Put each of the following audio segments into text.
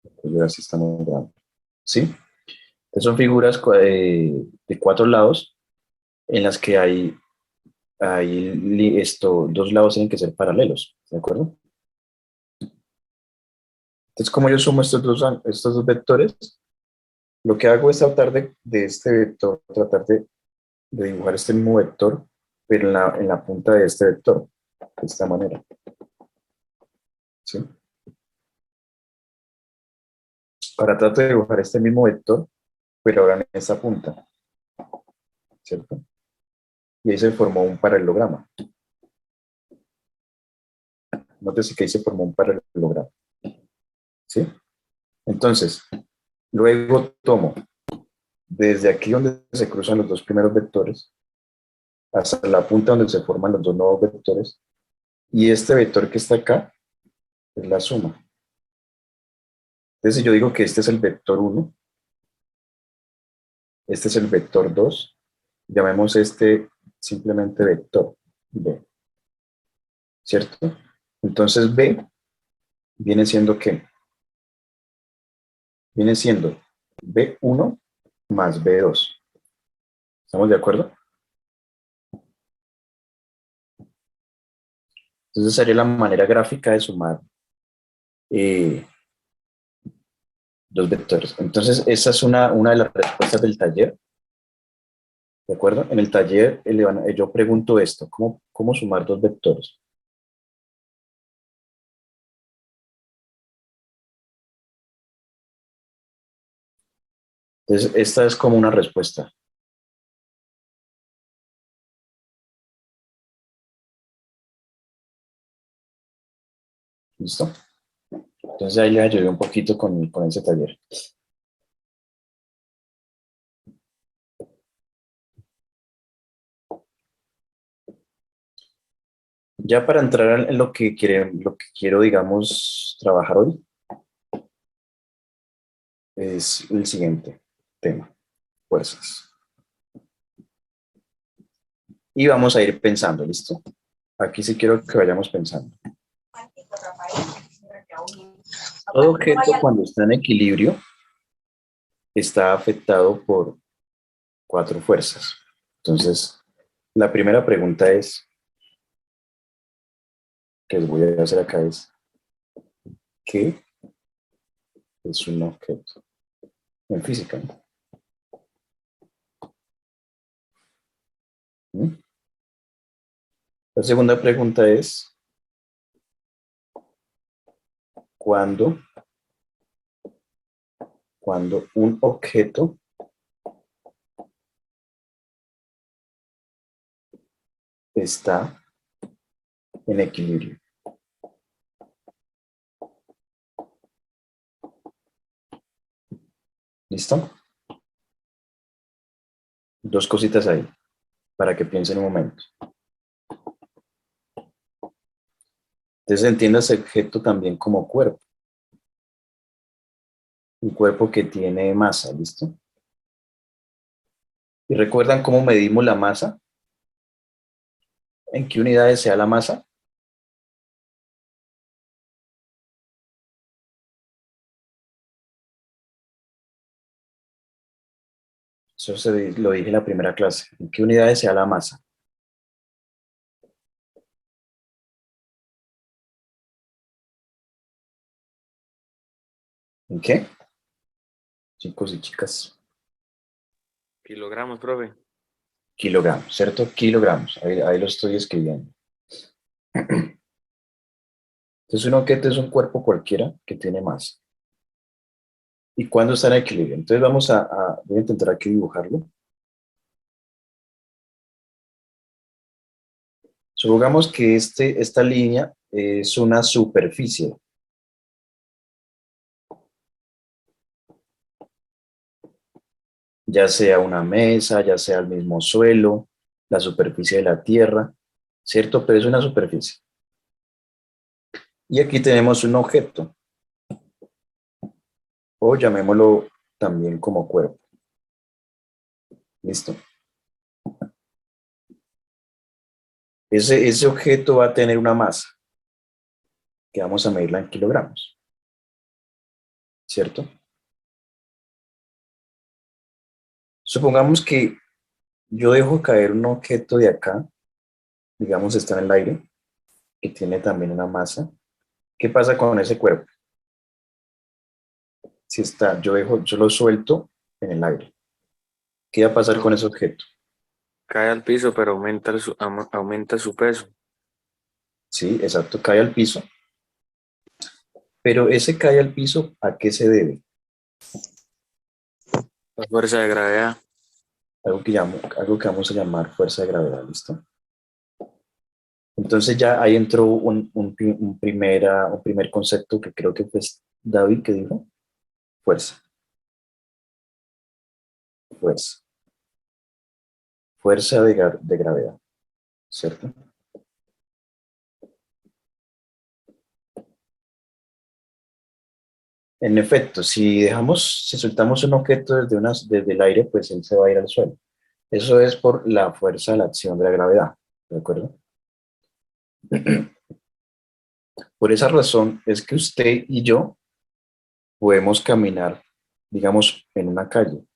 Pues ahora sí está muy grande. ¿Sí? Entonces son figuras de cuatro lados en las que dos lados tienen que ser paralelos, ¿de acuerdo? Entonces, como yo sumo estos dos vectores, lo que hago es tratar de este vector, de dibujar este mismo vector, pero en la punta de este vector, de esta manera, ¿sí? Ahora trato de dibujar este mismo vector, pero ahora en esta punta, ¿cierto? Y ahí se formó un paralelograma. Nótese que ahí se formó un paralelograma, ¿sí? Entonces, luego tomo desde aquí donde se cruzan los dos primeros vectores hasta la punta donde se forman los dos nuevos vectores, y este vector que está acá es la suma. Entonces, si yo digo que este es el vector uno, este es el vector 2, llamemos este simplemente vector B, ¿cierto? Entonces B viene siendo ¿qué? Viene siendo B1 más B2. ¿Estamos de acuerdo? Entonces sería la manera gráfica de sumar eh, dos vectores. Entonces esa es una de las respuestas del taller, ¿de acuerdo? En el taller yo pregunto esto, ¿cómo sumar dos vectores? Entonces esta es como una respuesta, ¿listo? Entonces ahí le ayudé un poquito con ese taller. Ya para entrar en lo que quiero, digamos, trabajar hoy, es el siguiente tema, fuerzas. Y vamos a ir pensando, ¿listo? Aquí sí quiero que vayamos pensando. Todo objeto cuando está en equilibrio está afectado por cuatro fuerzas. Entonces, la primera pregunta que les voy a hacer acá es, ¿qué es un objeto en física? ¿Mm? La segunda pregunta es, ¿cuándo, cuando un objeto está en equilibrio? ¿Listo? Dos cositas ahí, para que piensen un momento. Entonces entienda ese objeto también como cuerpo, un cuerpo que tiene masa, ¿listo? ¿Y recuerdan cómo medimos la masa? ¿En qué unidades se da la masa? Eso lo dije en la primera clase. ¿En qué unidades se da la masa? ¿En qué? Chicos y chicas. Kilogramos, profe. Kilogramos, ¿cierto? Kilogramos. Ahí lo estoy escribiendo. Entonces un objeto es un cuerpo cualquiera que tiene masa. ¿Y cuándo está en equilibrio? Entonces voy a intentar aquí dibujarlo. Supongamos que esta línea es una superficie, ya sea una mesa, ya sea el mismo suelo, la superficie de la tierra, ¿cierto? Pero es una superficie. Y aquí tenemos un objeto, o llamémoslo también como cuerpo. ¿Listo? Ese objeto va a tener una masa, que vamos a medirla en kilogramos. ¿cierto? Supongamos que yo dejo caer un objeto de acá, digamos está en el aire, que tiene también una masa. ¿Qué pasa con ese cuerpo? Si está, yo lo suelto en el aire. ¿Qué va a pasar con ese objeto? Cae al piso, pero aumenta su peso. Sí, exacto, cae al piso. Pero ese cae al piso, ¿a qué se debe? La fuerza de gravedad. Algo que vamos a llamar fuerza de gravedad, ¿listo? Entonces ya ahí entró un primer concepto que creo que fue David que dijo, fuerza, fuerza, fuerza de gravedad, ¿cierto? En efecto, si soltamos un objeto desde el aire, pues él se va a ir al suelo. Eso es por la fuerza de la acción de la gravedad, ¿de acuerdo? Por esa razón es que usted y yo podemos caminar, digamos, en una calle.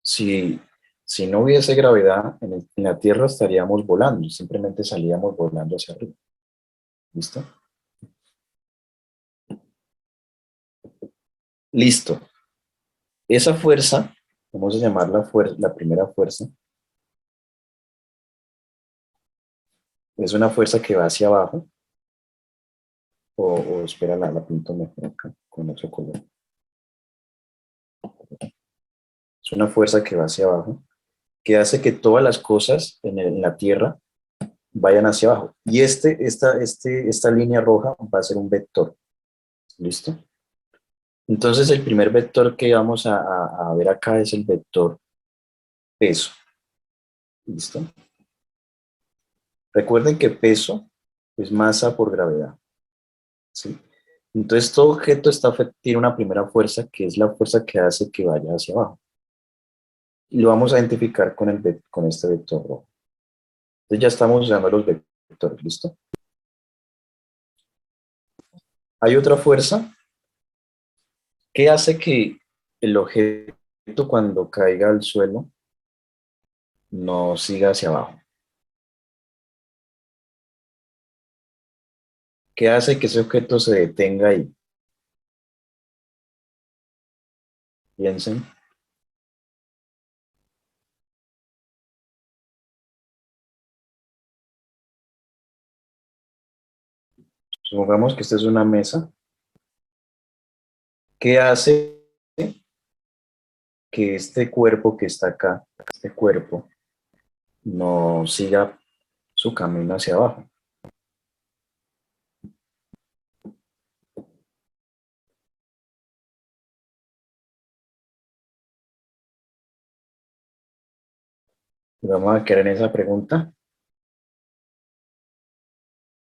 Si, si no hubiese gravedad, en la Tierra estaríamos volando, simplemente salíamos volando hacia arriba. ¿Listo? Listo. Esa fuerza, vamos a llamarla la primera fuerza, es una fuerza que va hacia abajo, o espera, la pinto mejor acá, con otro color. Es una fuerza que va hacia abajo, que hace que todas las cosas en la Tierra vayan hacia abajo. Y esta línea roja va a ser un vector. ¿Listo? Entonces el primer vector que vamos a ver acá es el vector peso. ¿Listo? Recuerden que peso es masa por gravedad. ¿Sí? Entonces todo objeto tiene una primera fuerza que es la fuerza que hace que vaya hacia abajo. Y lo vamos a identificar con este vector rojo. Entonces ya estamos usando los vectores. ¿Listo? Hay otra fuerza que hace que el objeto cuando caiga al suelo no siga hacia abajo. ¿Qué hace que ese objeto se detenga ahí? Piensen. Supongamos que esta es una mesa. ¿Qué hace que este cuerpo que está acá, este cuerpo, no siga su camino hacia abajo? Vamos a quedar en esa pregunta.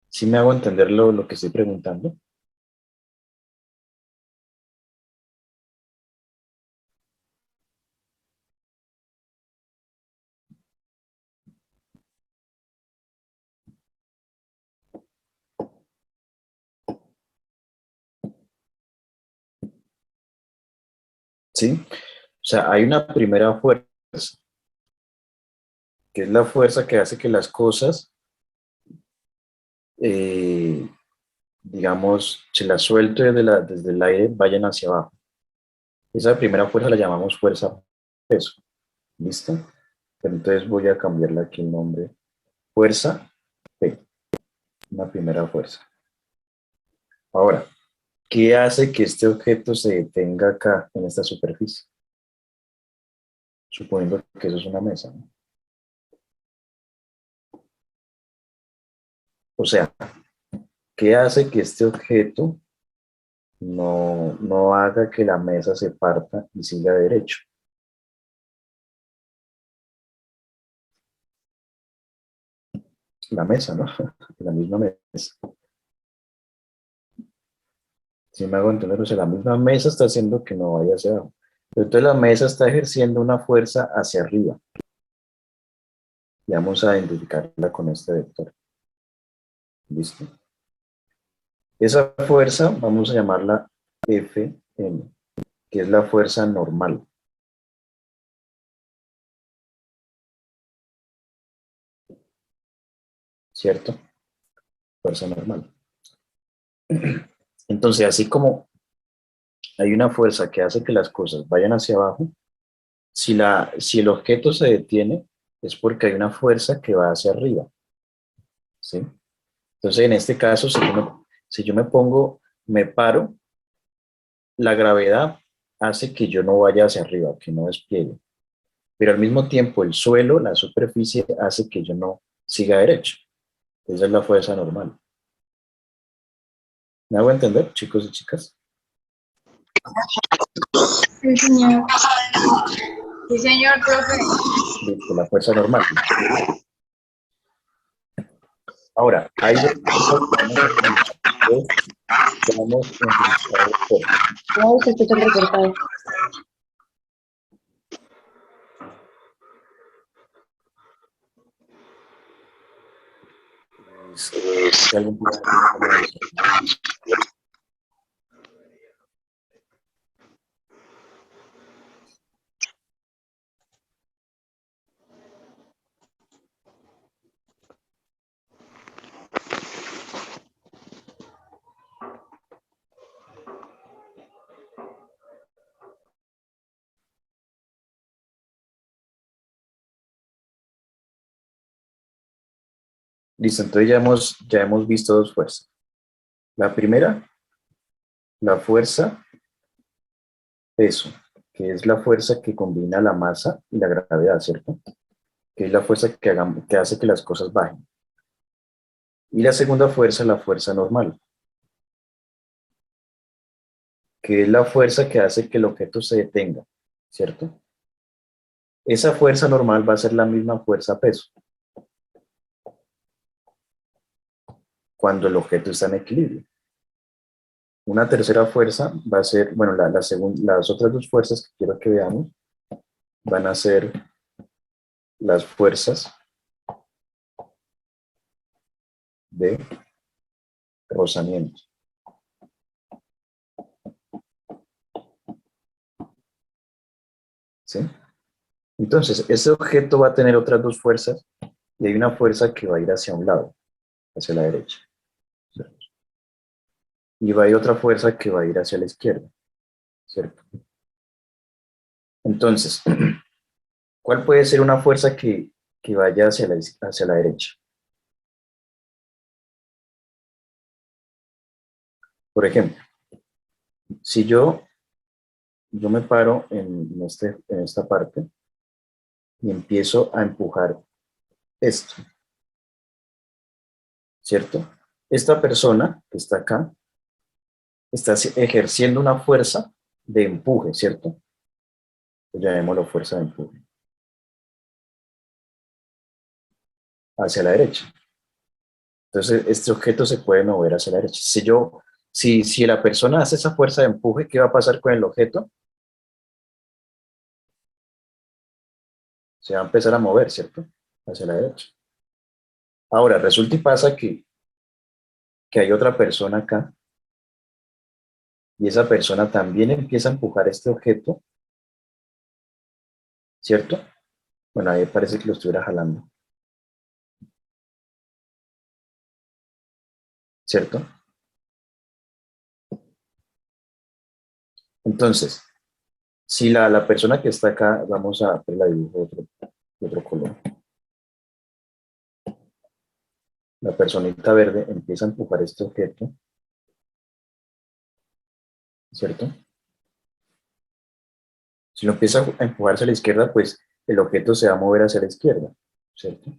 ¿Sí me hago entender lo que estoy preguntando? ¿Sí? O sea, hay una primera fuerza, que es la fuerza que hace que las cosas, eh, digamos, si las suelto desde el aire, vayan hacia abajo. Esa primera fuerza la llamamos fuerza peso. ¿Listo? Pero entonces voy a cambiarle aquí el nombre. Fuerza P, una primera fuerza. Ahora, ¿qué hace que este objeto se detenga acá en esta superficie? Suponiendo que eso es una mesa, ¿no? O sea, ¿qué hace que este objeto no haga que la mesa se parta y siga derecho? La mesa, ¿no? La misma mesa. Si me hago entender, o sea, la misma mesa está haciendo que no vaya hacia abajo. Pero entonces la mesa está ejerciendo una fuerza hacia arriba. Y vamos a identificarla con este vector. ¿Listo? Esa fuerza vamos a llamarla F M, que es la fuerza normal. ¿Cierto? Fuerza normal. Entonces, así como hay una fuerza que hace que las cosas vayan hacia abajo, si el objeto se detiene, es porque hay una fuerza que va hacia arriba. ¿Sí? Entonces, en este caso, si yo me pongo, me paro, la gravedad hace que yo no vaya hacia arriba, que no despliegue. Pero al mismo tiempo, el suelo, la superficie, hace que yo no siga derecho. Esa es la fuerza normal. ¿Me hago entender, chicos y chicas? Sí, señor. Sí, señor, profe. Listo, la fuerza normal. Ahora, hay dos llamamos intensidad de fuerza. No, se escucha recortado. Si alguien puede explicarme eso. Listo, entonces ya hemos visto dos fuerzas. La primera, la fuerza peso, que es la fuerza que combina la masa y la gravedad, ¿cierto? Que es la fuerza que hace que las cosas bajen. Y la segunda fuerza, la fuerza normal, que es la fuerza que hace que el objeto se detenga, ¿cierto? Esa fuerza normal va a ser la misma fuerza peso cuando el objeto está en equilibrio. Una tercera fuerza va a ser, bueno, las otras dos fuerzas que quiero que veamos van a ser las fuerzas de rozamiento. ¿Sí? Entonces, ese objeto va a tener otras dos fuerzas y hay una fuerza que va a ir hacia un lado, hacia la derecha. ¿Cierto? Y va a ir otra fuerza que va a ir hacia la izquierda, ¿cierto? Entonces, ¿cuál puede ser una fuerza que vaya hacia la derecha? Por ejemplo, si yo me paro en esta parte y empiezo a empujar esto, ¿cierto? Esta persona que está acá está ejerciendo una fuerza de empuje, ¿cierto? Pues llamémoslo fuerza de empuje, hacia la derecha. Entonces, este objeto se puede mover hacia la derecha. Si la persona hace esa fuerza de empuje, ¿qué va a pasar con el objeto? Se va a empezar a mover, ¿cierto? Hacia la derecha. Ahora, resulta y pasa que hay otra persona acá y esa persona también empieza a empujar este objeto, ¿cierto? Bueno, ahí parece que lo estuviera jalando, ¿cierto? Entonces, si la persona que está acá, vamos a hacer la dibujo de otro color. La personita verde empieza a empujar este objeto, ¿cierto? Si lo empieza a empujar hacia la izquierda, pues el objeto se va a mover hacia la izquierda, ¿cierto?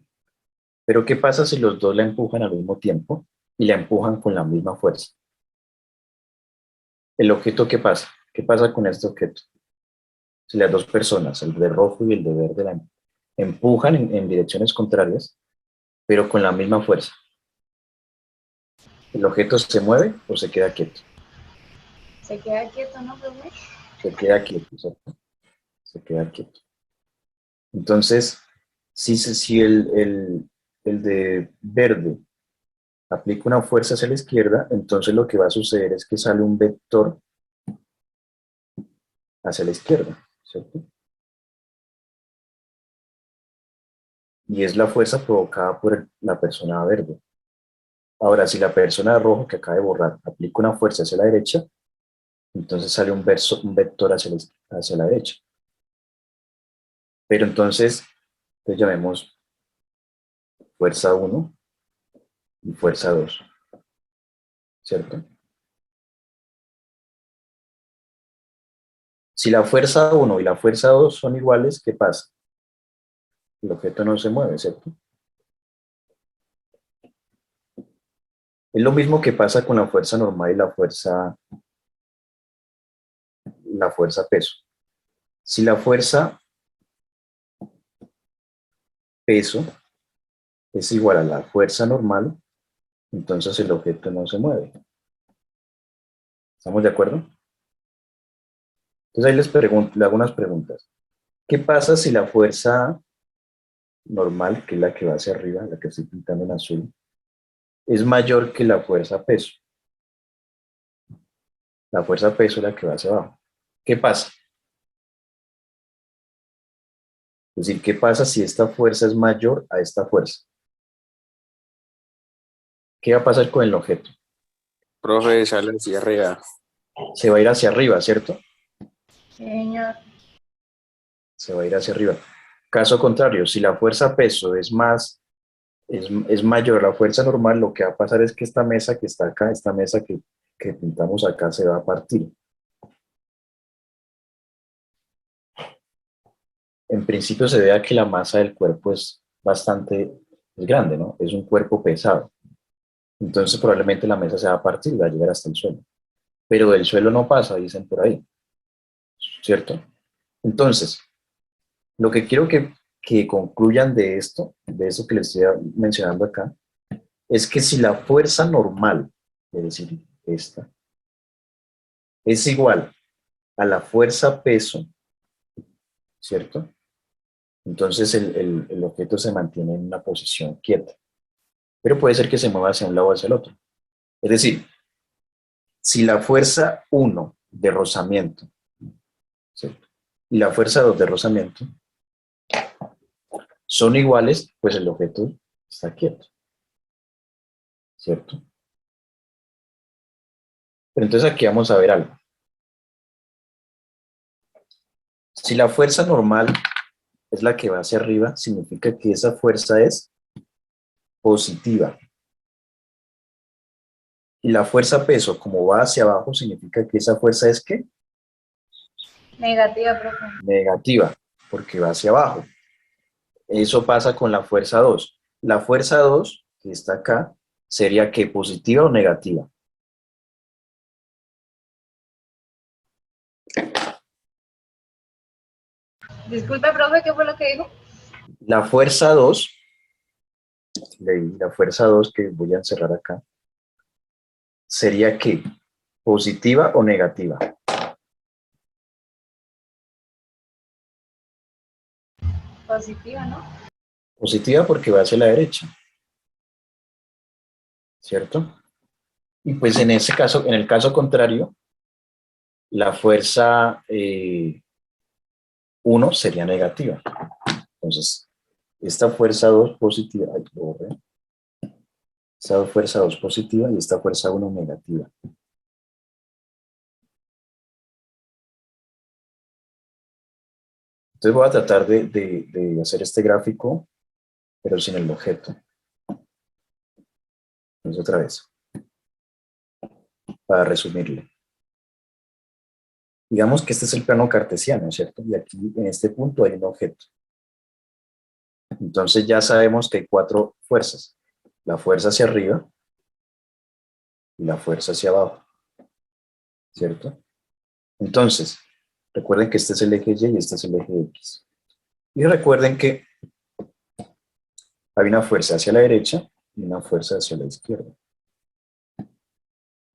Pero ¿qué pasa si los dos la empujan al mismo tiempo y la empujan con la misma fuerza? ¿El objeto qué pasa? ¿Qué pasa con este objeto? Si las dos personas, el de rojo y el de verde, la empujan en direcciones contrarias, pero con la misma fuerza, ¿el objeto se mueve o se queda quieto? Se queda quieto, ¿no, profe? Se queda quieto, ¿cierto? Se queda quieto. Entonces, si el de verde aplica una fuerza hacia la izquierda, entonces lo que va a suceder es que sale un vector hacia la izquierda, ¿cierto? Y es la fuerza provocada por la persona verde. Ahora, si la persona de rojo que acaba de borrar aplica una fuerza hacia la derecha, entonces sale un vector hacia la derecha. Pero entonces llamemos fuerza 1 y fuerza 2, ¿cierto? Si la fuerza 1 y la fuerza 2 son iguales, ¿qué pasa? El objeto no se mueve, ¿cierto? Es lo mismo que pasa con la fuerza normal y la fuerza peso. Si la fuerza peso es igual a la fuerza normal, entonces el objeto no se mueve. ¿Estamos de acuerdo? Entonces ahí le hago unas preguntas. ¿Qué pasa si la fuerza normal, que es la que va hacia arriba, la que estoy pintando en azul, es mayor que la fuerza peso? La fuerza peso es la que va hacia abajo. ¿Qué pasa? Es decir, ¿qué pasa si esta fuerza es mayor a esta fuerza? ¿Qué va a pasar con el objeto? Profe, sale hacia arriba. Se va a ir hacia arriba, ¿cierto? Sí, señor. Se va a ir hacia arriba. Caso contrario, si la fuerza peso es mayor a la fuerza normal, lo que va a pasar es que esta mesa que está acá, esta mesa que pintamos acá, se va a partir. En principio se vea que la masa del cuerpo es grande, ¿no? Es un cuerpo pesado. Entonces probablemente la mesa se va a partir y va a llegar hasta el suelo. Pero del suelo no pasa, dicen por ahí, ¿cierto? Entonces, lo que quiero que concluyan de esto, de eso que les estoy mencionando acá, es que si la fuerza normal, es decir, esta, es igual a la fuerza peso, ¿cierto? Entonces el objeto se mantiene en una posición quieta, pero puede ser que se mueva hacia un lado o hacia el otro. Es decir, si la fuerza 1 de rozamiento, ¿cierto?, y la fuerza 2 de rozamiento son iguales, pues el objeto está quieto, ¿cierto? Pero entonces aquí vamos a ver algo. Si la fuerza normal es la que va hacia arriba, significa que esa fuerza es positiva. Y la fuerza peso, como va hacia abajo, significa que esa fuerza es ¿qué? Negativa, profe. Negativa, porque va hacia abajo. Eso pasa con la fuerza 2. La fuerza 2, que está acá, sería ¿qué? ¿Positiva o negativa? Disculpe, profe, ¿qué fue lo que dijo? La fuerza 2, la fuerza 2 que voy a encerrar acá, sería ¿qué? ¿Positiva o negativa? Positiva, ¿no? Positiva porque va hacia la derecha, ¿cierto? Y pues en ese caso, en el caso contrario, la fuerza 1 sería negativa. Entonces, esta fuerza 2 positiva, esta fuerza 2 positiva y esta fuerza 1 negativa. Entonces voy a tratar de hacer este gráfico, pero sin el objeto. Entonces otra vez, para resumirlo. Digamos que este es el plano cartesiano, ¿cierto? Y aquí en este punto hay un objeto. Entonces ya sabemos que hay 4 fuerzas. La fuerza hacia arriba y la fuerza hacia abajo, ¿cierto? Entonces, recuerden que este es el eje Y y este es el eje X. Y recuerden que hay una fuerza hacia la derecha y una fuerza hacia la izquierda.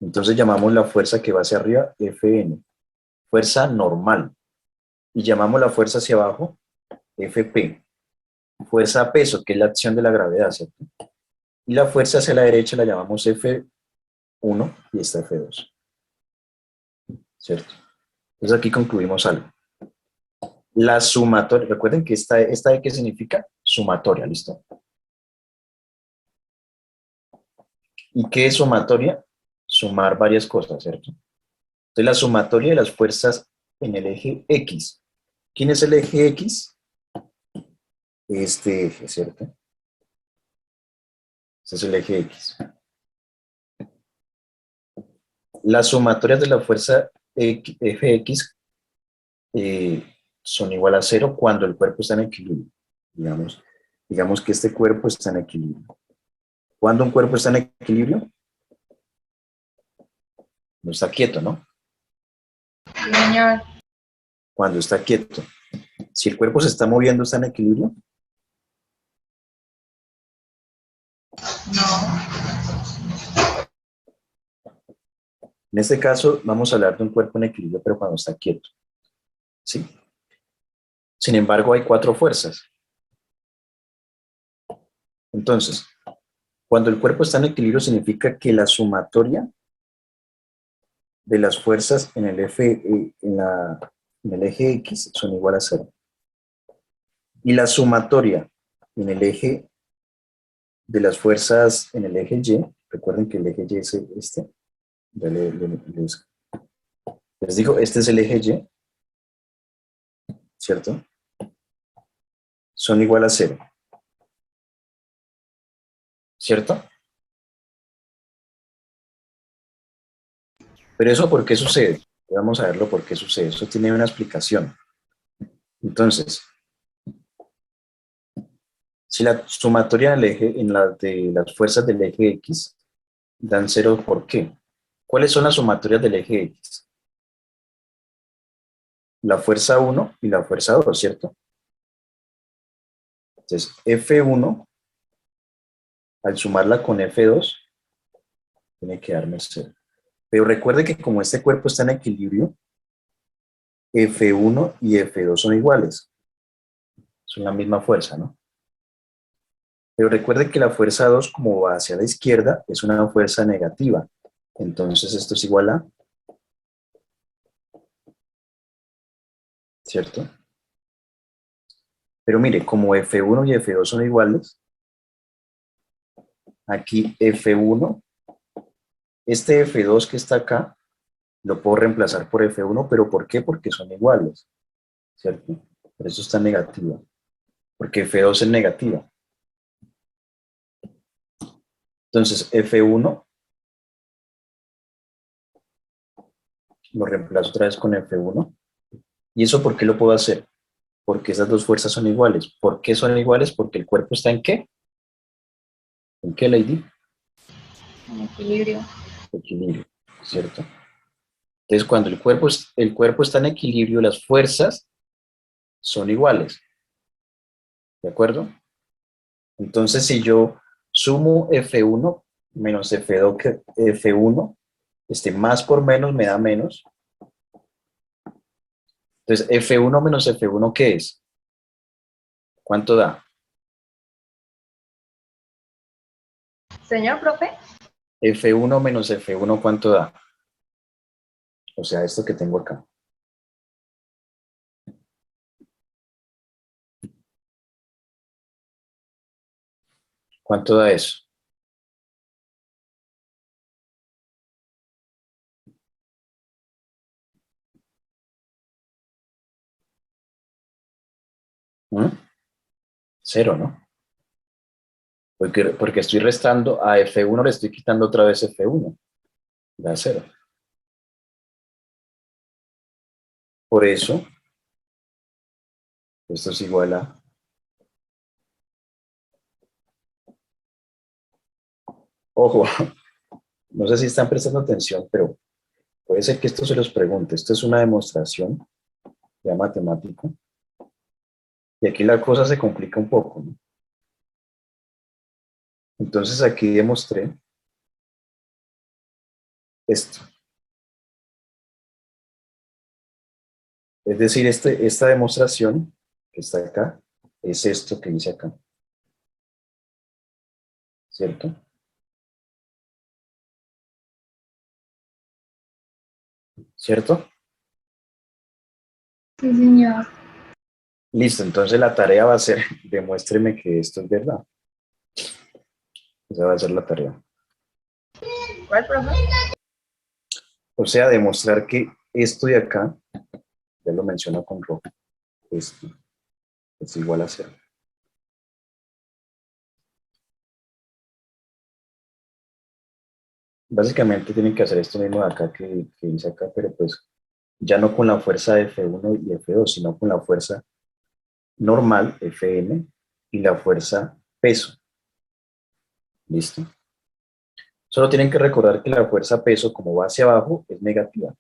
Entonces llamamos la fuerza que va hacia arriba Fn, fuerza normal. Y llamamos la fuerza hacia abajo Fp, fuerza peso, que es la acción de la gravedad, ¿cierto? Y la fuerza hacia la derecha la llamamos F1 y esta F2, ¿cierto? Entonces aquí concluimos algo. La sumatoria, recuerden que esta E, ¿qué significa? Sumatoria, ¿listo? ¿Y qué es sumatoria? Sumar varias cosas, ¿cierto? Entonces la sumatoria de las fuerzas en el eje X. ¿Quién es el eje X? Este eje, ¿cierto? Este es el eje X. Las sumatorias de la fuerza eje X son igual a cero cuando el cuerpo está en equilibrio. Digamos que este cuerpo está en equilibrio. ¿Cuándo un cuerpo está en equilibrio? No está quieto, ¿no? Sí, señor. Cuando está quieto. Si el cuerpo se está moviendo, ¿está en equilibrio? No. En este caso, vamos a hablar de un cuerpo en equilibrio, pero cuando está quieto. ¿Sí? Sin embargo, hay cuatro fuerzas. Entonces, cuando el cuerpo está en equilibrio, significa que la sumatoria de las fuerzas en el eje X son igual a cero. Y la sumatoria en el eje de las fuerzas en el eje Y, recuerden que el eje Y es este, les digo, este es el eje Y, ¿cierto? Son igual a cero, ¿cierto? Pero eso, ¿por qué sucede? Vamos a verlo por qué sucede. Eso tiene una explicación. Entonces, si la sumatoria del eje, de las fuerzas del eje X dan cero, ¿por qué? ¿Cuáles son las sumatorias del eje X? La fuerza 1 y la fuerza 2, ¿cierto? Entonces, F1, al sumarla con F2, tiene que darme cero. Pero recuerde que como este cuerpo está en equilibrio, F1 y F2 son iguales. Son la misma fuerza, ¿no? Pero recuerde que la fuerza 2, como va hacia la izquierda, es una fuerza negativa. Entonces esto es igual a, ¿cierto? Pero mire, como F1 y F2 son iguales, aquí F1, este F2 que está acá, lo puedo reemplazar por F1, pero ¿por qué? Porque son iguales, ¿cierto? Por eso está negativa, porque F2 es negativa. Entonces F1 lo reemplazo otra vez con F1. ¿Y eso por qué lo puedo hacer? Porque esas dos fuerzas son iguales. ¿Por qué son iguales? Porque el cuerpo está ¿en qué? ¿En qué, Lady? En equilibrio. Equilibrio, ¿cierto? Entonces, cuando el cuerpo está en equilibrio, las fuerzas son iguales, ¿de acuerdo? Entonces, si yo sumo F1 menos F2, F1, más por menos me da menos. Entonces, F1 menos F1, ¿qué es? ¿Cuánto da? Señor profe, F1 menos F1, ¿cuánto da? O sea, esto que tengo acá. ¿Cuánto da eso? ¿Mm? Cero, ¿no? Porque estoy restando a F1, le estoy quitando otra vez F1. Da cero. Por eso, esto es igual a... Ojo, no sé si están prestando atención, pero puede ser que esto se los pregunte. Esto es una demostración ya matemática. Y aquí la cosa se complica un poco, ¿no? Entonces aquí demostré esto. Es decir, esta demostración que está acá es esto que dice acá, ¿cierto? ¿Cierto? Sí, señor. Listo, entonces la tarea va a ser, demuéstreme que esto es verdad. Esa va a ser la tarea. ¿Cuál, profe? O sea, demostrar que esto de acá, ya lo menciono con rojo, esto es igual a cero. Básicamente tienen que hacer esto mismo de acá que dice acá, pero pues ya no con la fuerza de F1 y F2, sino con la fuerza normal, Fn, y la fuerza peso. ¿Listo? Solo tienen que recordar que la fuerza peso, como va hacia abajo, es negativa.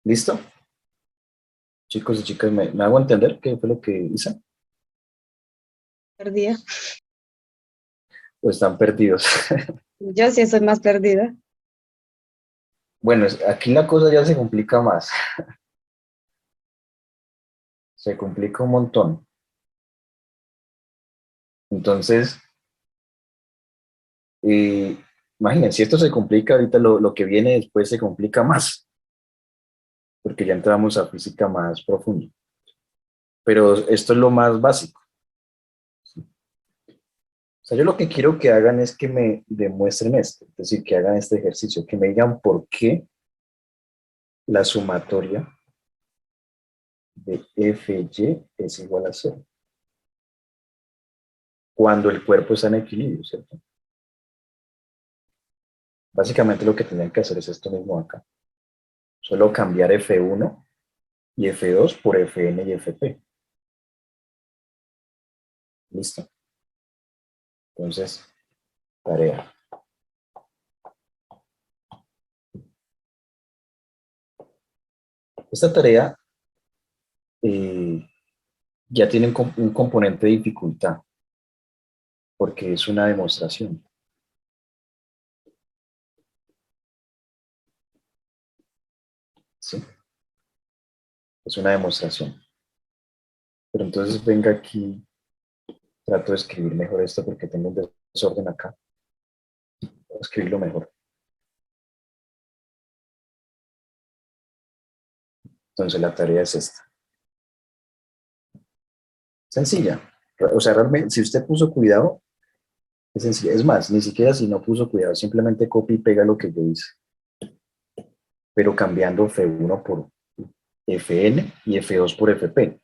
¿Listo? Chicos y chicas, ¿me hago entender qué fue lo que hice? Perdida. ¿O están perdidos? Yo sí soy más perdida. Bueno, aquí la cosa ya se complica más. Se complica un montón. Entonces, eh, imagínense, si esto se complica, ahorita lo que viene después se complica más, porque ya entramos a física más profunda. Pero esto es lo más básico. O sea, yo lo que quiero que hagan es que me demuestren esto, es decir, que hagan este ejercicio, que me digan por qué la sumatoria de FY es igual a cero, cuando el cuerpo está en equilibrio, ¿cierto? Básicamente lo que tendrían que hacer es esto mismo acá. Solo cambiar F1 y F2 por Fn y Fp. ¿Listo? Entonces, tarea. Esta tarea ya tiene un componente de dificultad, porque es una demostración. ¿Sí? Es una demostración. Pero entonces venga aquí, trato de escribir mejor esto porque tengo un desorden acá. Voy a escribirlo mejor. Entonces la tarea es esta. Sencilla. O sea, realmente, si usted puso cuidado, es sencilla. Es más, ni siquiera si no puso cuidado, simplemente copia y pega lo que yo hice. Pero cambiando F1 por Fn y F2 por Fp.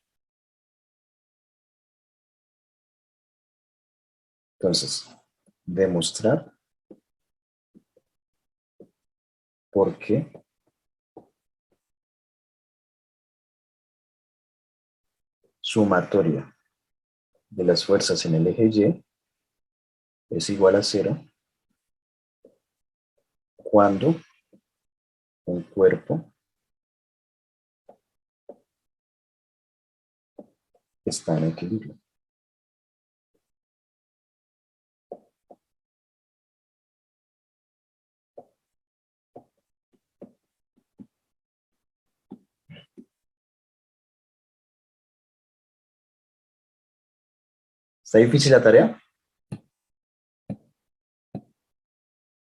Entonces, demostrar por qué sumatoria de las fuerzas en el eje Y es igual a cero cuando un cuerpo está en equilibrio. ¿Está difícil la tarea?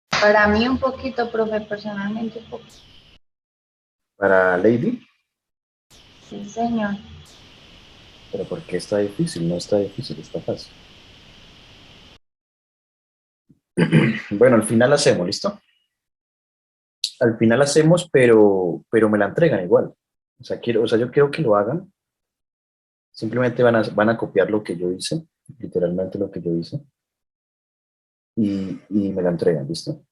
Para mí un poquito, profe, personalmente un poquito. Para Lady, Sí, señor. pero ¿por qué está difícil? No está difícil, está fácil. Bueno, al final hacemos, ¿listo? Al final hacemos, pero me la entregan igual. O sea, yo quiero que lo hagan. Simplemente van a copiar lo que yo hice, literalmente lo que yo hice, y me la entregan, ¿listo?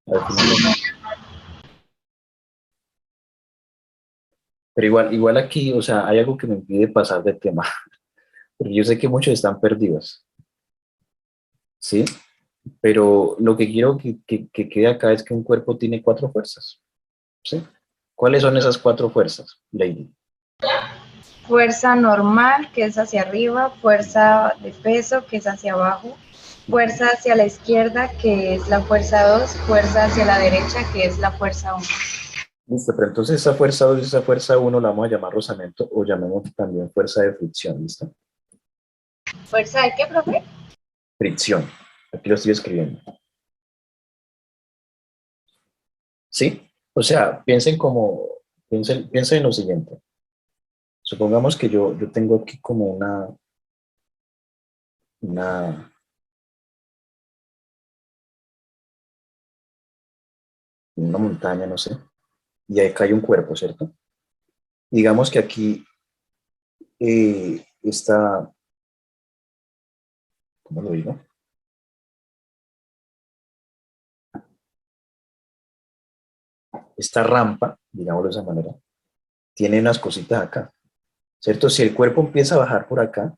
Al final, pero igual aquí, o sea, hay algo que me impide pasar de tema, porque yo sé que muchos están perdidos, ¿sí? Pero lo que quiero que quede acá es que un cuerpo tiene cuatro fuerzas, ¿sí? ¿Cuáles son esas cuatro fuerzas, Lady? Fuerza normal, que es hacia arriba, fuerza de peso, que es hacia abajo, fuerza hacia la izquierda, que es la fuerza 2, fuerza hacia la derecha, que es la fuerza 1. Listo, pero entonces esa fuerza 2 y esa fuerza uno la vamos a llamar rozamiento o llamemos también fuerza de fricción, ¿listo? ¿Fuerza de qué, profe? Fricción, aquí lo estoy escribiendo. ¿Sí? O sea, piensen en lo siguiente. Supongamos que yo tengo aquí como una, una montaña, no sé, y acá hay un cuerpo, ¿cierto? Digamos que aquí está, ¿cómo lo digo? Esta rampa, digámoslo de esa manera, tiene unas cositas acá, ¿cierto? Si el cuerpo empieza a bajar por acá,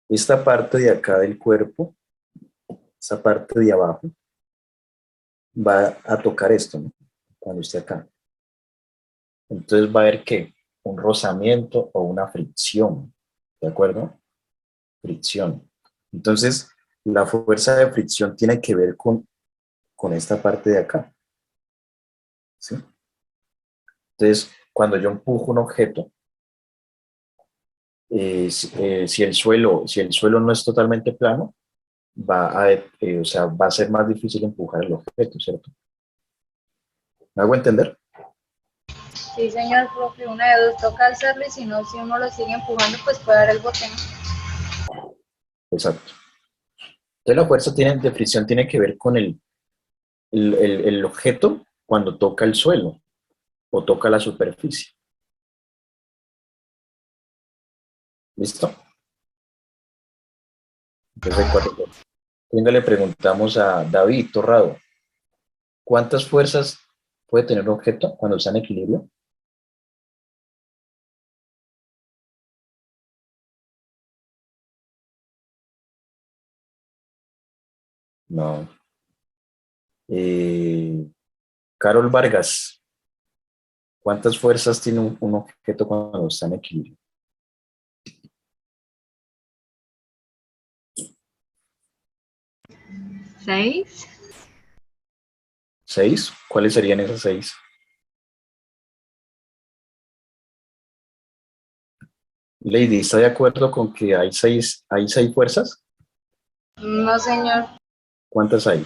esta parte de acá del cuerpo, esta parte de abajo, va a tocar esto, ¿no? Cuando esté acá. Entonces va a haber que un rozamiento o una fricción, ¿de acuerdo? Fricción. Entonces, la fuerza de fricción tiene que ver con esta parte de acá, ¿sí? Entonces, cuando yo empujo un objeto, si el suelo no es totalmente plano, o sea, va a ser más difícil empujar el objeto, ¿cierto? ¿Me hago entender? Sí, señor profe, una de dos toca alzarlo y si no, si uno lo sigue empujando, pues puede dar el bote, ¿no? Exacto. Entonces, la fuerza de fricción tiene que ver con el objeto cuando toca el suelo o toca la superficie. ¿Listo? Entonces, cuando le preguntamos a David Torrado, ¿cuántas fuerzas puede tener un objeto cuando está en equilibrio? No. Carol Vargas, ¿cuántas fuerzas tiene un objeto cuando está en equilibrio? 6. ¿Seis? ¿Cuáles serían esas seis? Lady, ¿está de acuerdo con que hay seis fuerzas? No, señor. ¿Cuántas hay?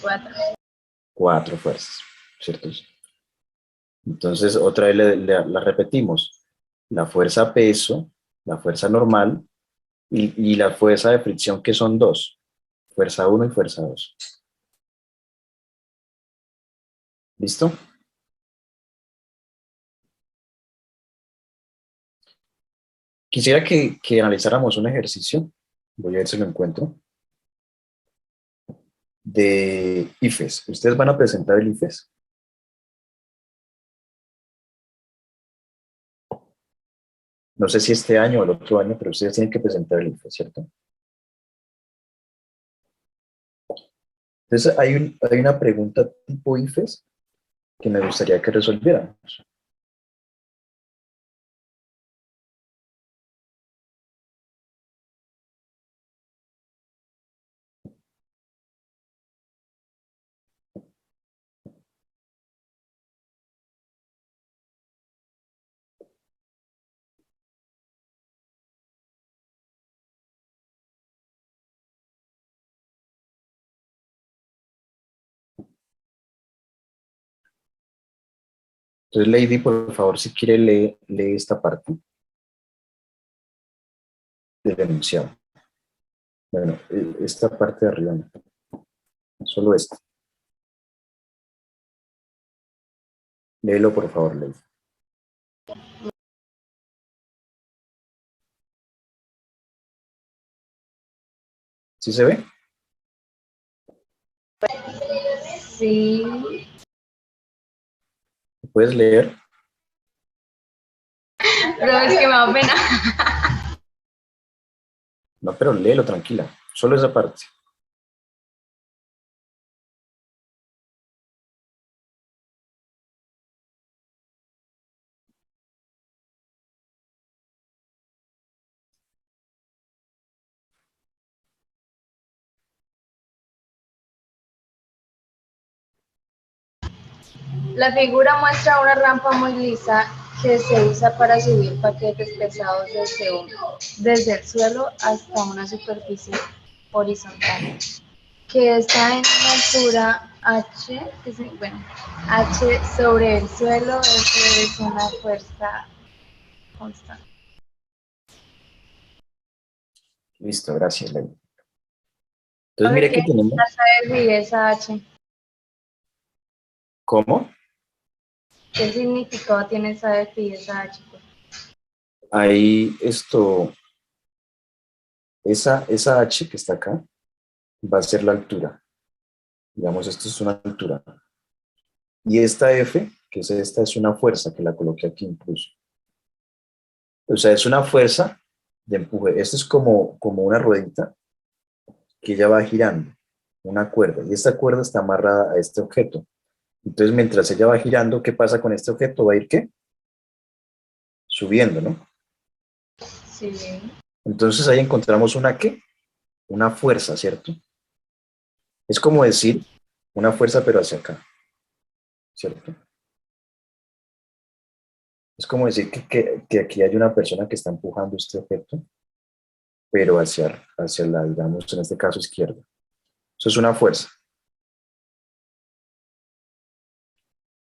4. Cuatro fuerzas, ¿cierto? Entonces, otra vez la repetimos. La fuerza peso, la fuerza normal y la fuerza de fricción, que son dos. Fuerza 1 y fuerza 2. ¿Listo? Quisiera que analizáramos un ejercicio. Voy a ver si lo encuentro. De IFES. Ustedes van a presentar el IFES. No sé si este año o el otro año, pero ustedes tienen que presentar el IFES, ¿cierto? Entonces, hay una pregunta tipo IFES que me gustaría que resolviéramos. Entonces, Lady, por favor, si quiere, lee esta parte del enunciado. Bueno, esta parte de arriba, no, solo esta. Léelo, por favor, Lady. ¿Sí se ve? Sí. ¿Puedes leer? Pero es que me da pena. No, pero léelo, tranquila. Solo esa parte. La figura muestra una rampa muy lisa que se usa para subir paquetes pesados desde el suelo hasta una superficie horizontal. que está en una altura H, bueno, H sobre el suelo, eso es una fuerza constante. Listo, gracias, Ley. Entonces, mire ¿Qué que tenemos, significa esa H? ¿cómo? ¿Qué significado tiene esa F y esa H? Ahí esa H que está acá va a ser la altura. Digamos, esto es una altura. Y esta F, que es esta, es una fuerza que la coloqué aquí incluso. O sea, es una fuerza de empuje. Esto es como una ruedita que ya va girando, una cuerda. Y esta cuerda está amarrada a este objeto. Entonces, mientras ella va girando, ¿qué pasa con este objeto? Va a ir, ¿qué? Subiendo, ¿no? Sí. Entonces ahí encontramos una ¿qué? Una fuerza, ¿cierto? Es como decir una fuerza pero hacia acá, ¿cierto? Es como decir que aquí hay una persona que está empujando este objeto, pero hacia la, digamos, en este caso izquierda. Eso es una fuerza.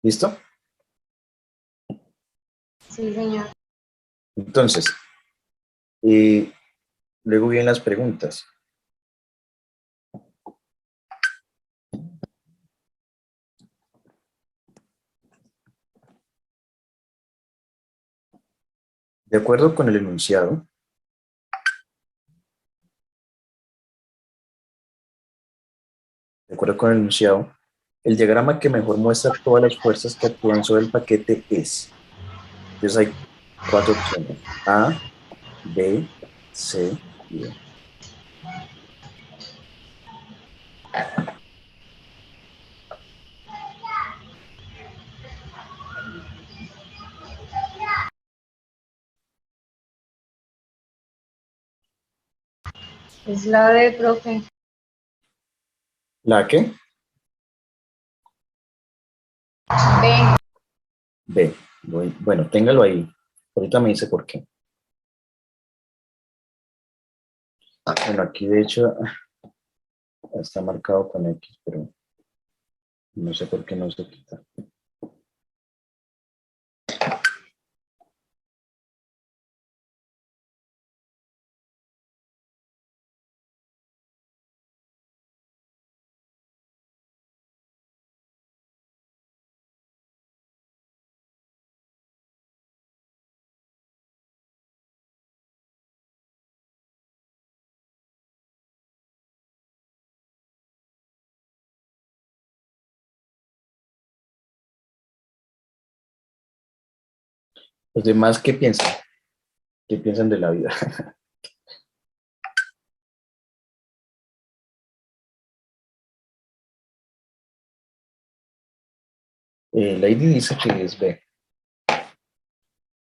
¿Listo? Sí, señor. Entonces, luego vienen las preguntas. De acuerdo con el enunciado, el diagrama que mejor muestra todas las fuerzas que actúan sobre el paquete es. Entonces hay 4 opciones: A, B, C y D. Es la de profe. ¿La qué? B. B. Bueno, téngalo ahí. Ahorita me dice por qué. Bueno, aquí de hecho está marcado con X, pero no sé por qué no se quita. Los demás, ¿qué piensan? ¿Qué piensan de la vida? Lady dice que es B.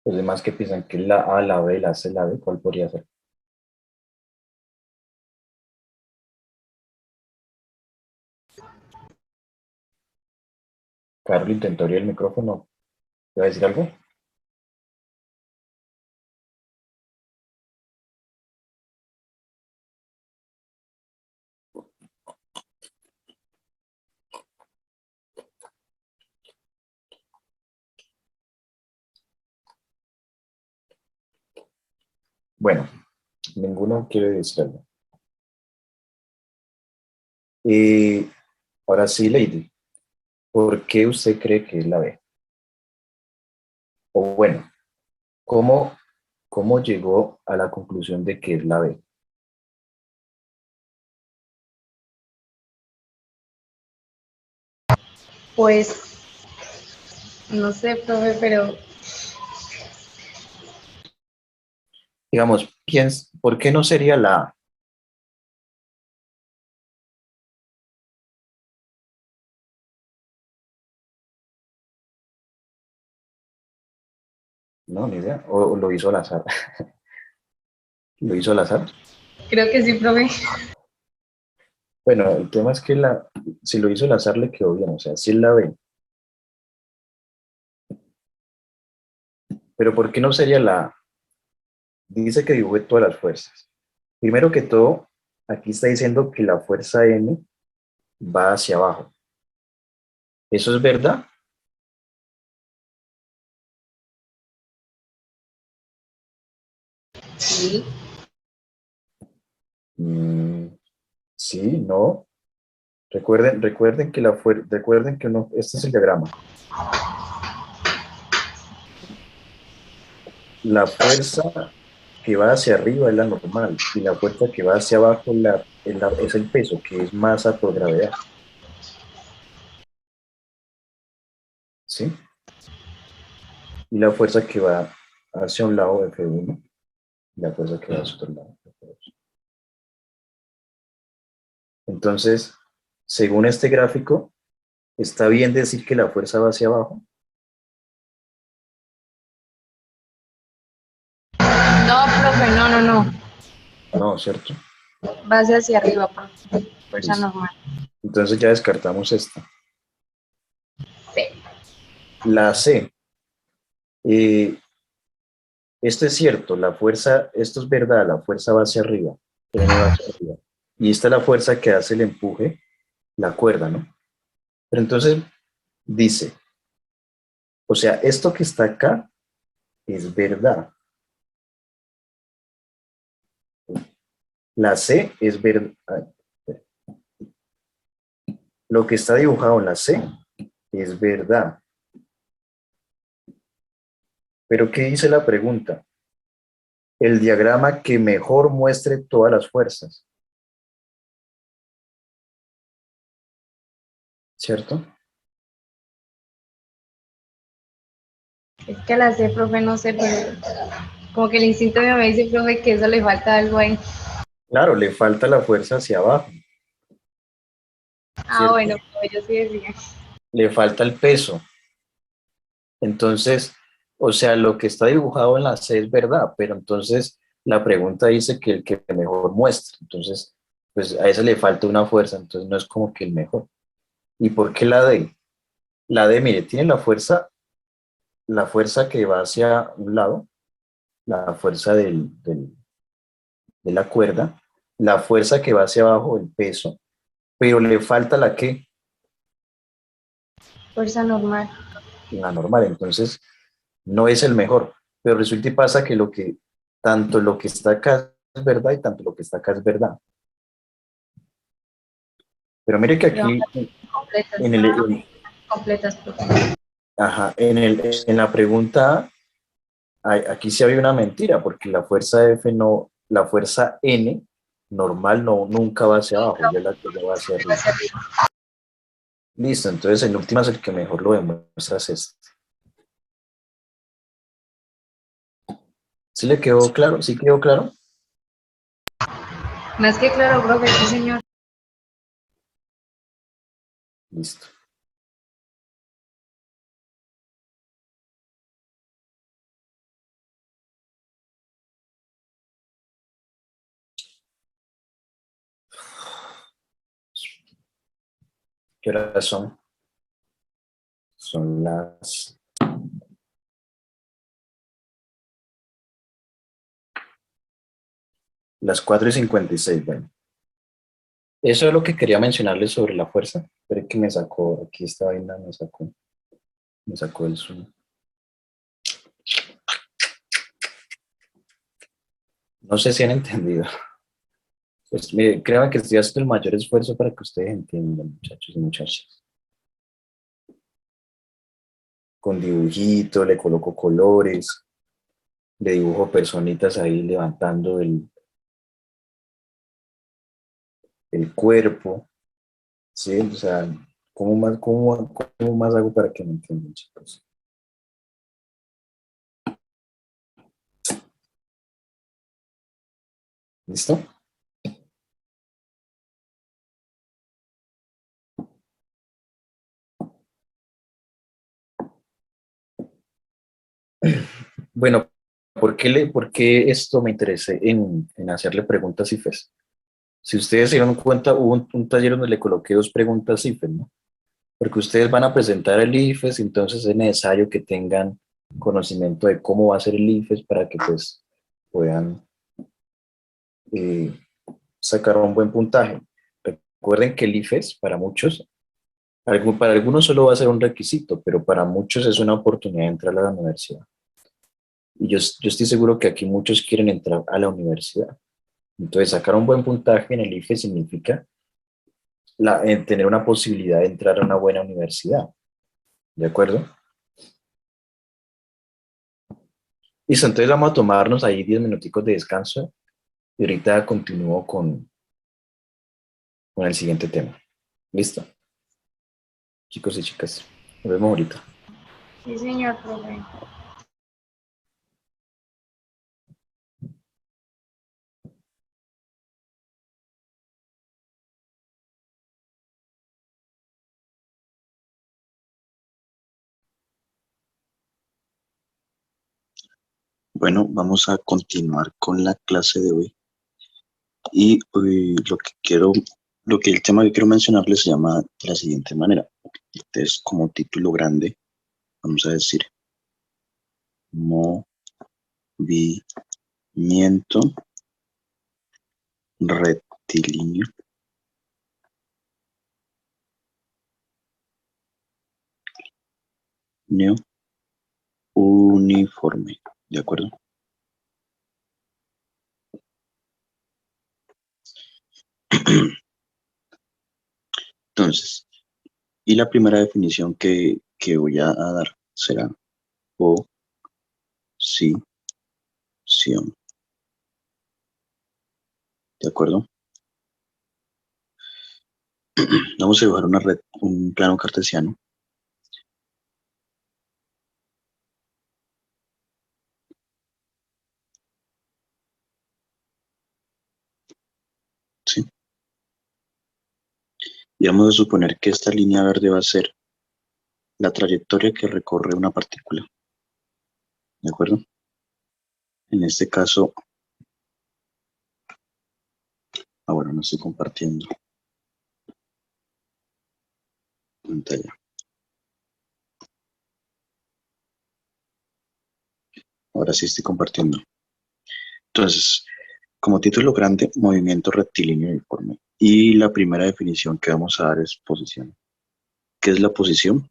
Los demás, ¿qué piensan? ¿Que es la A, la B, la C, la D? ¿Cuál podría ser? Carlos intentó abrir el micrófono. ¿Iba a decir algo? Bueno, ninguno quiere decir algo. Ahora sí, Lady, ¿por qué usted cree que es la B? O bueno, ¿cómo llegó a la conclusión de que es la B? Pues, no sé, profe, pero Digamos, ¿por qué no sería la A? No, ni idea. O lo hizo al azar. ¿Lo hizo al azar? creo que sí, profe. Bueno, el tema es que si lo hizo al azar le quedó bien, o sea, sí la B. Pero ¿por qué no sería la A? Dice que dibuje todas las fuerzas. Primero que todo, aquí está diciendo que la fuerza N va hacia abajo. ¿Eso es verdad? Sí. Mm, sí, no. Recuerden que recuerden que uno, este es el diagrama. La fuerza que va hacia arriba es la normal y la fuerza que va hacia abajo es el peso, que es masa por gravedad. ¿Sí? Y la fuerza que va hacia un lado, F1, y la fuerza que va hacia otro lado, F2. Entonces, según este gráfico, ¿está bien decir que la fuerza va hacia abajo? No, profe, no. No, ¿cierto? Base hacia arriba, profe. Fuerza Listo. normal. Entonces ya descartamos esta. Sí. La C. Esto es cierto, la fuerza, esto es verdad, la fuerza va hacia arriba, N va hacia arriba. Y esta es la fuerza que hace el empuje, la cuerda, ¿no? Pero entonces dice, o sea, esto que está acá es verdad. La C es verdad. Lo que está dibujado en la C es verdad. Pero ¿qué dice la pregunta? El diagrama que mejor muestre todas las fuerzas. ¿Cierto? Es que la sé, profe, no sé, pero como que el instinto mío me dice, profe, que eso le falta algo ahí. Claro, le falta la fuerza hacia abajo, Ah, ¿cierto? bueno, profe, yo sí decía. Le falta el peso. Entonces, o sea, lo que está dibujado en la C es verdad, pero entonces la pregunta dice que el que mejor muestra. Entonces, pues a ese le falta una fuerza, entonces no es como que el mejor. ¿Y por qué la D? La D, mire, tiene la fuerza que va hacia un lado, la fuerza de la cuerda, la fuerza que va hacia abajo, el peso, pero le falta la que, Fuerza normal. la normal. Entonces, no es el mejor, pero resulta y pasa que tanto lo que está acá es verdad y tanto lo que está acá es verdad. Pero mire que Pero aquí, completas, en completas, profe. ajá, en la pregunta, aquí sí había una mentira, porque la fuerza F no, la fuerza N normal no, nunca va hacia abajo, ya la que va hacia arriba. Hacia arriba. Listo, entonces en últimas el que mejor lo demuestra es este. ¿Sí le quedó claro? ¿Sí quedó claro? Más que claro, profe, sí, señor. Listo. ¿Qué horas son? Son las 4:56. Bueno, eso es lo que quería mencionarles sobre la fuerza. Pero que me sacó, aquí esta vaina me sacó el zoom. No sé si han entendido. Pues, mire, créanme que estoy haciendo el mayor esfuerzo para que ustedes entiendan, muchachos y muchachas. Con dibujito, le coloco colores, le dibujo personitas ahí levantando el cuerpo, ¿sí? O sea, cómo más hago para que me entiendan, chicos? ¿Listo? Bueno, por qué esto me interesé en hacerle preguntas IFES? Si ustedes se dieron cuenta, hubo un taller donde le coloqué 2 preguntas IFES, ¿no? Porque ustedes van a presentar el IFES, entonces es necesario que tengan conocimiento de cómo va a ser el IFES para que pues puedan eh, sacar un buen puntaje. recuerden que el IFES para muchos, para algunos solo va a ser un requisito, pero para muchos es una oportunidad de entrar a la universidad. Y yo estoy seguro que aquí muchos quieren entrar a la universidad. Entonces, sacar un buen puntaje en el IFES significa tener una posibilidad de entrar a una buena universidad. ¿De acuerdo? Listo, entonces vamos a tomarnos ahí 10 minuticos de descanso y ahorita continúo con el siguiente tema. ¿Listo? Chicos y chicas, nos vemos ahorita. Sí, señor profe. Bueno, vamos a continuar con la clase de hoy. Y el tema que quiero mencionarles se llama de la siguiente manera. Entonces, como título grande, vamos a decir movimiento rectilíneo uniforme, ¿de acuerdo? Entonces, y la primera definición que voy a dar será posición, ¿de acuerdo? Vamos a dibujar un plano cartesiano. ¿Sí? Y vamos a suponer que esta línea verde va a ser la trayectoria que recorre una partícula, ¿de acuerdo? En este caso, bueno, no estoy compartiendo pantalla. Ahora sí estoy compartiendo. Entonces, como título grande, movimiento rectilíneo uniforme. Y la primera definición que vamos a dar es posición. ¿Qué es la posición?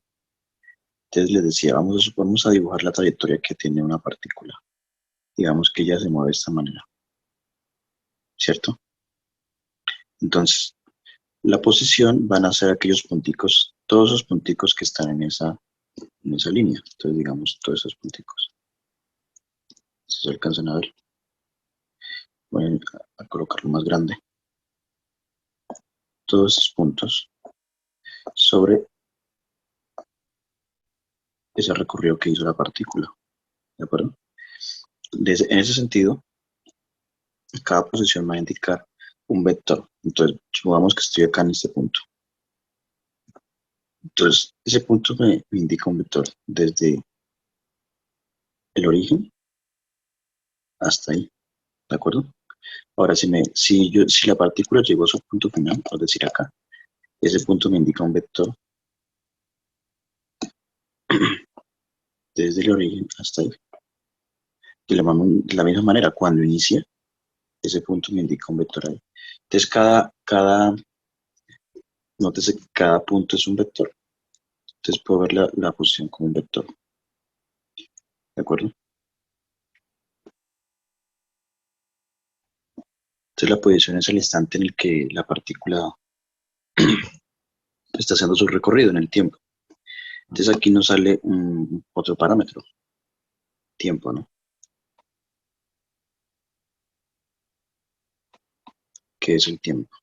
Entonces les decía, vamos a dibujar la trayectoria que tiene una partícula. Digamos que ella se mueve de esta manera, ¿cierto? Entonces, la posición van a ser aquellos punticos, todos esos punticos que están en esa línea. Entonces, digamos, todos esos punticos. Si se alcanzan a ver, voy a colocarlo más grande. Todos esos puntos sobre ese recorrido que hizo la partícula, ¿de acuerdo? En ese sentido, cada posición va a indicar un vector. Entonces, supongamos que estoy acá en este punto. Entonces, ese punto me indica un vector desde el origen hasta ahí, ¿de acuerdo? Ahora, si la partícula llegó a su punto final, es decir, acá, ese punto me indica un vector desde el origen hasta ahí. De la misma manera, cuando inicia, ese punto me indica un vector ahí. Entonces, nótese que cada punto es un vector. Entonces, puedo ver la posición como un vector. ¿De acuerdo? Entonces, la posición es el instante en el que la partícula está haciendo su recorrido en el tiempo. Entonces, aquí nos sale otro parámetro, tiempo, ¿no? ¿Qué es el tiempo?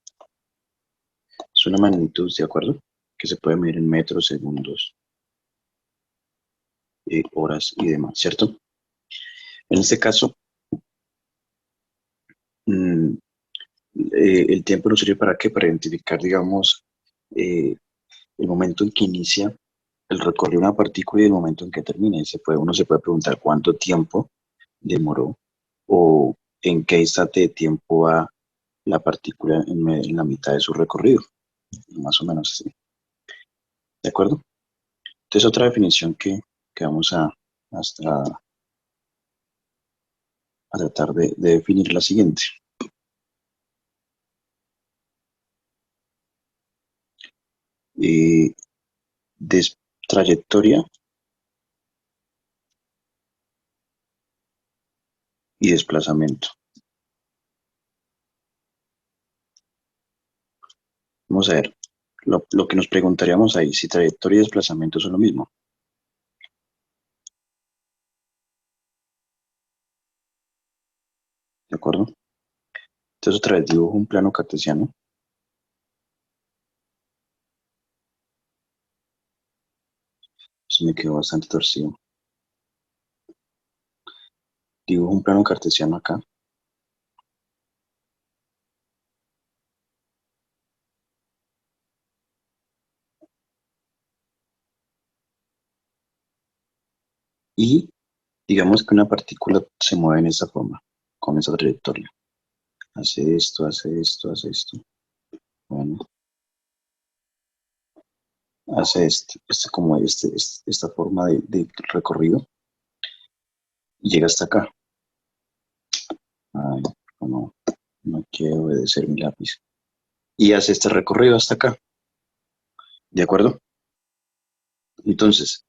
Es una magnitud, ¿de acuerdo? Que se puede medir en metros, segundos, horas y demás, ¿cierto? En este caso, mm, el tiempo nos sirve para qué? Para identificar, digamos, el momento en que inicia el recorrido de una partícula y el momento en que termina. Uno se puede preguntar cuánto tiempo demoró o en qué instante de tiempo va la partícula en la mitad de su recorrido, más o menos así. ¿De acuerdo? Entonces, otra definición que vamos a tratar de, definir la siguiente. eh, trayectoria y desplazamiento. Vamos a ver, lo que nos preguntaríamos ahí, si trayectoria y desplazamiento son lo mismo. ¿De acuerdo? Entonces otra vez dibujo un plano cartesiano. Eso me quedó bastante torcido. Dibujo un plano cartesiano acá. Y digamos que una partícula se mueve en esta forma, con esa trayectoria. Hace esto, hace esto, hace esto. Bueno, hace esta forma de recorrido y llega hasta acá. Ay, no quiero obedecer mi lápiz. Y hace este recorrido hasta acá. ¿De acuerdo? Entonces,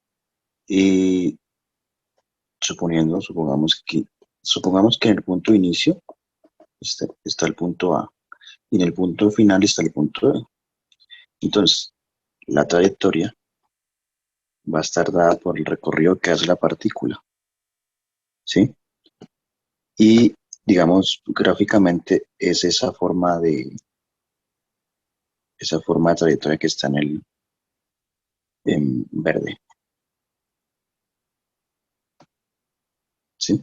eh, supongamos que en el punto de inicio está el punto A y en el punto final está el punto B. Entonces, la trayectoria va a estar dada por el recorrido que hace la partícula, ¿sí? Y, digamos, gráficamente es esa forma de trayectoria que está en verde, ¿sí?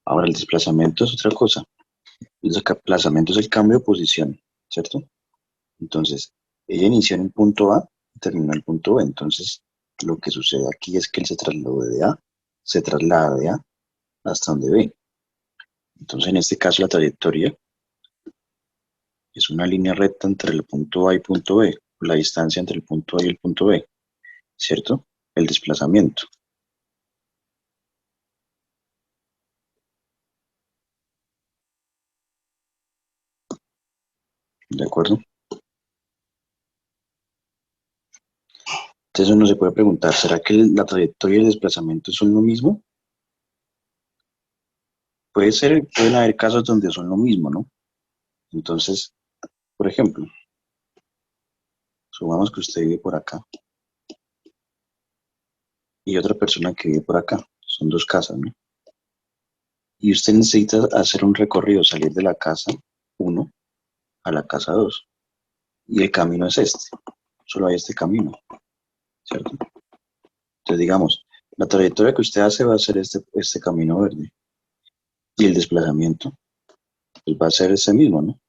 Ahora, el desplazamiento es otra cosa. El desplazamiento es el cambio de posición, ¿cierto? Entonces, ella inició en el punto A y terminó en el punto B. Entonces, lo que sucede aquí es que él se traslada de A hasta donde B. Entonces, en este caso, la trayectoria es una línea recta entre el punto A y punto B, la distancia entre el punto A y el punto B, ¿cierto? El desplazamiento. ¿De acuerdo? Entonces uno se puede preguntar, ¿será que la trayectoria y el desplazamiento son lo mismo? Pueden haber casos donde son lo mismo, ¿no? Entonces, por ejemplo, supongamos que usted vive por acá y otra persona que vive por acá. Son dos casas, ¿no? Y usted necesita hacer un recorrido, salir de la casa 1 a la casa 2. Y el camino es este. Solo hay este camino, ¿cierto? Entonces, digamos, la trayectoria que usted hace va a ser este camino verde. Y el desplazamiento pues, va a ser ese mismo, ¿no?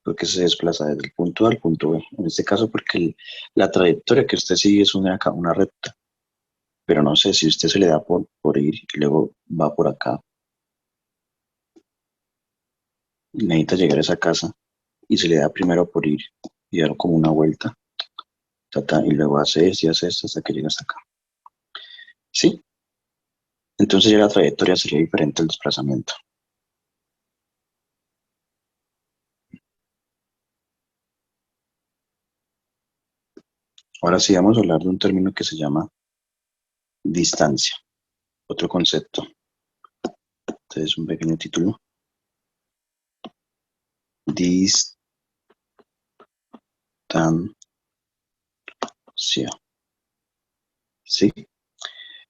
Porque se desplaza desde el punto A al punto B. En este caso, porque la trayectoria que usted sigue es una recta. Pero no sé si usted se le da por ir y luego va por acá. Y necesita llegar a esa casa y se le da primero por ir y dar como una vuelta. Y luego hace esto y hace esto hasta que llega hasta acá. ¿Sí? Entonces ya la trayectoria sería diferente al desplazamiento. Ahora sí vamos a hablar de un término que se llama distancia. Otro concepto. Entonces un pequeño título. Distancia. ¿Sí?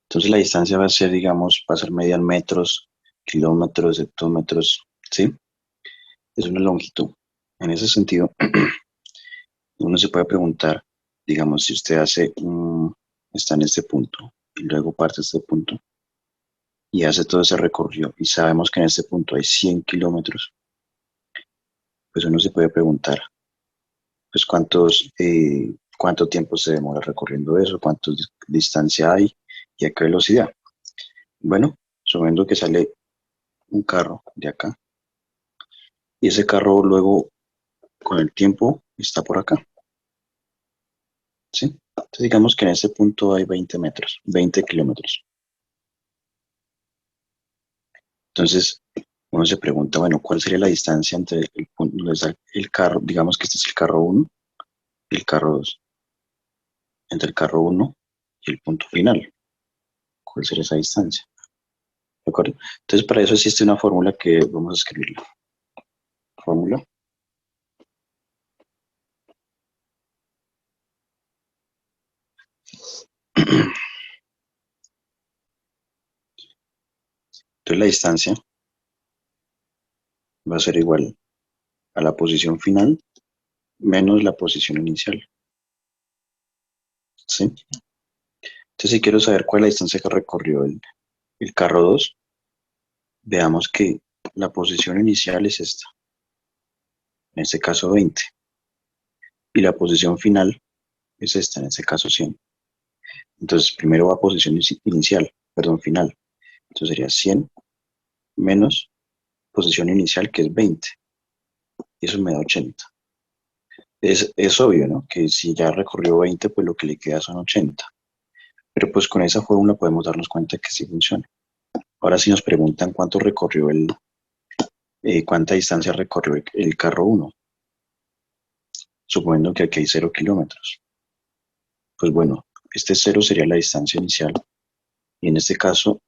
Entonces la distancia va a ser, digamos, va a ser medida en metros, kilómetros, hectómetros, ¿sí? Es una longitud. En ese sentido, uno se puede preguntar, digamos, si usted está en este punto y luego parte de este punto y hace todo ese recorrido y sabemos que en este punto hay 100 kilómetros, pues uno se puede preguntar, pues cuánto tiempo se demora recorriendo eso, cuánta distancia hay y a qué velocidad. Bueno, suponiendo que sale un carro de acá y ese carro luego con el tiempo está por acá, ¿sí? Entonces digamos que en este punto hay 20 metros, 20 kilómetros. Entonces uno se pregunta, bueno, ¿cuál sería la distancia entre el punto donde está el carro? Digamos que este es el carro 1 y el carro 2. Entre el carro 1 y el punto final. ¿Cuál sería esa distancia? ¿De acuerdo? Entonces, para eso existe una fórmula que vamos a escribirla. Fórmula. Entonces, la distancia va a ser igual a la posición final menos la posición inicial. ¿Sí? Entonces, si quiero saber cuál es la distancia que recorrió el carro 2, veamos que la posición inicial es esta, en este caso 20, y la posición final es esta, en este caso 100. Entonces, primero va a posición inicial, perdón, final. Entonces sería 100 menos posición inicial, que es 20, y eso me da 80. Es obvio, ¿no? Que si ya recorrió 20, pues lo que le queda son 80. Pero pues con esa fórmula podemos darnos cuenta que sí funciona. Ahora si nos preguntan cuánto recorrió cuánta distancia recorrió el carro 1, suponiendo que aquí hay 0 kilómetros. Pues bueno, este 0 sería la distancia inicial, y en este caso,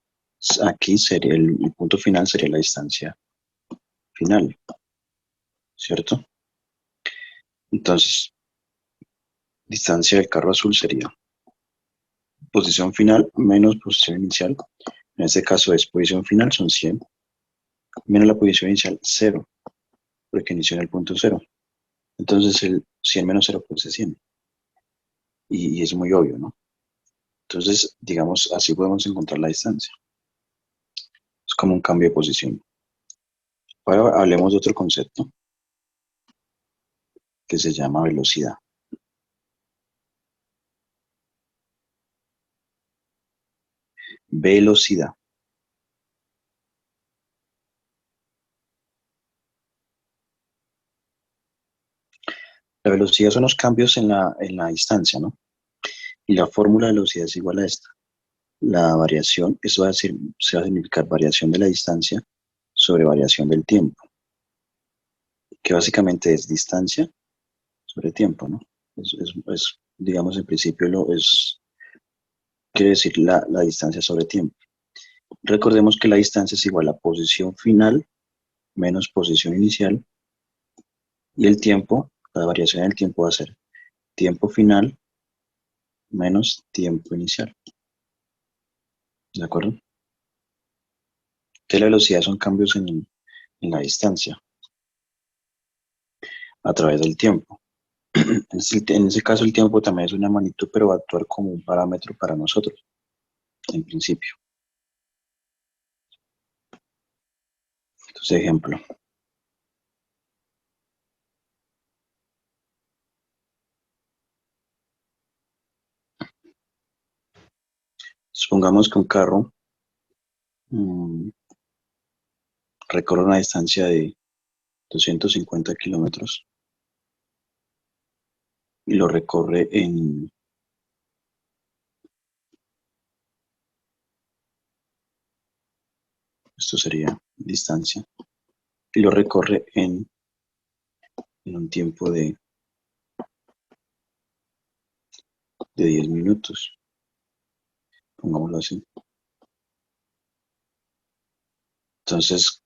aquí sería el punto final, sería la distancia final, ¿cierto? Entonces, distancia del carro azul sería posición final menos posición inicial. En este caso es posición final, son 100, menos la posición inicial, 0, porque inició en el punto 0. Entonces el 100 menos 0 pues es 100. Y es muy obvio, ¿no? Entonces, digamos, así podemos encontrar la distancia. Es como un cambio de posición. Ahora hablemos de otro concepto que se llama velocidad. Velocidad. La velocidad son los cambios en la distancia, ¿no? Y la fórmula de velocidad es igual a esta. La variación, eso va a decir, se va a significar variación de la distancia sobre variación del tiempo, que básicamente es distancia sobre tiempo, ¿no? Digamos, en principio quiere decir la distancia sobre tiempo. Recordemos que la distancia es igual a posición final menos posición inicial, y el tiempo, la variación del tiempo va a ser tiempo final menos tiempo inicial. ¿De acuerdo? Que la velocidad son cambios en la distancia a través del tiempo. En ese caso el tiempo también es una magnitud, pero va a actuar como un parámetro para nosotros, en principio. Entonces, ejemplo. Supongamos que un carro recorre una distancia de 250 kilómetros y lo recorre esto sería distancia, y lo recorre en un tiempo de 10 minutos, pongámoslo así. Entonces,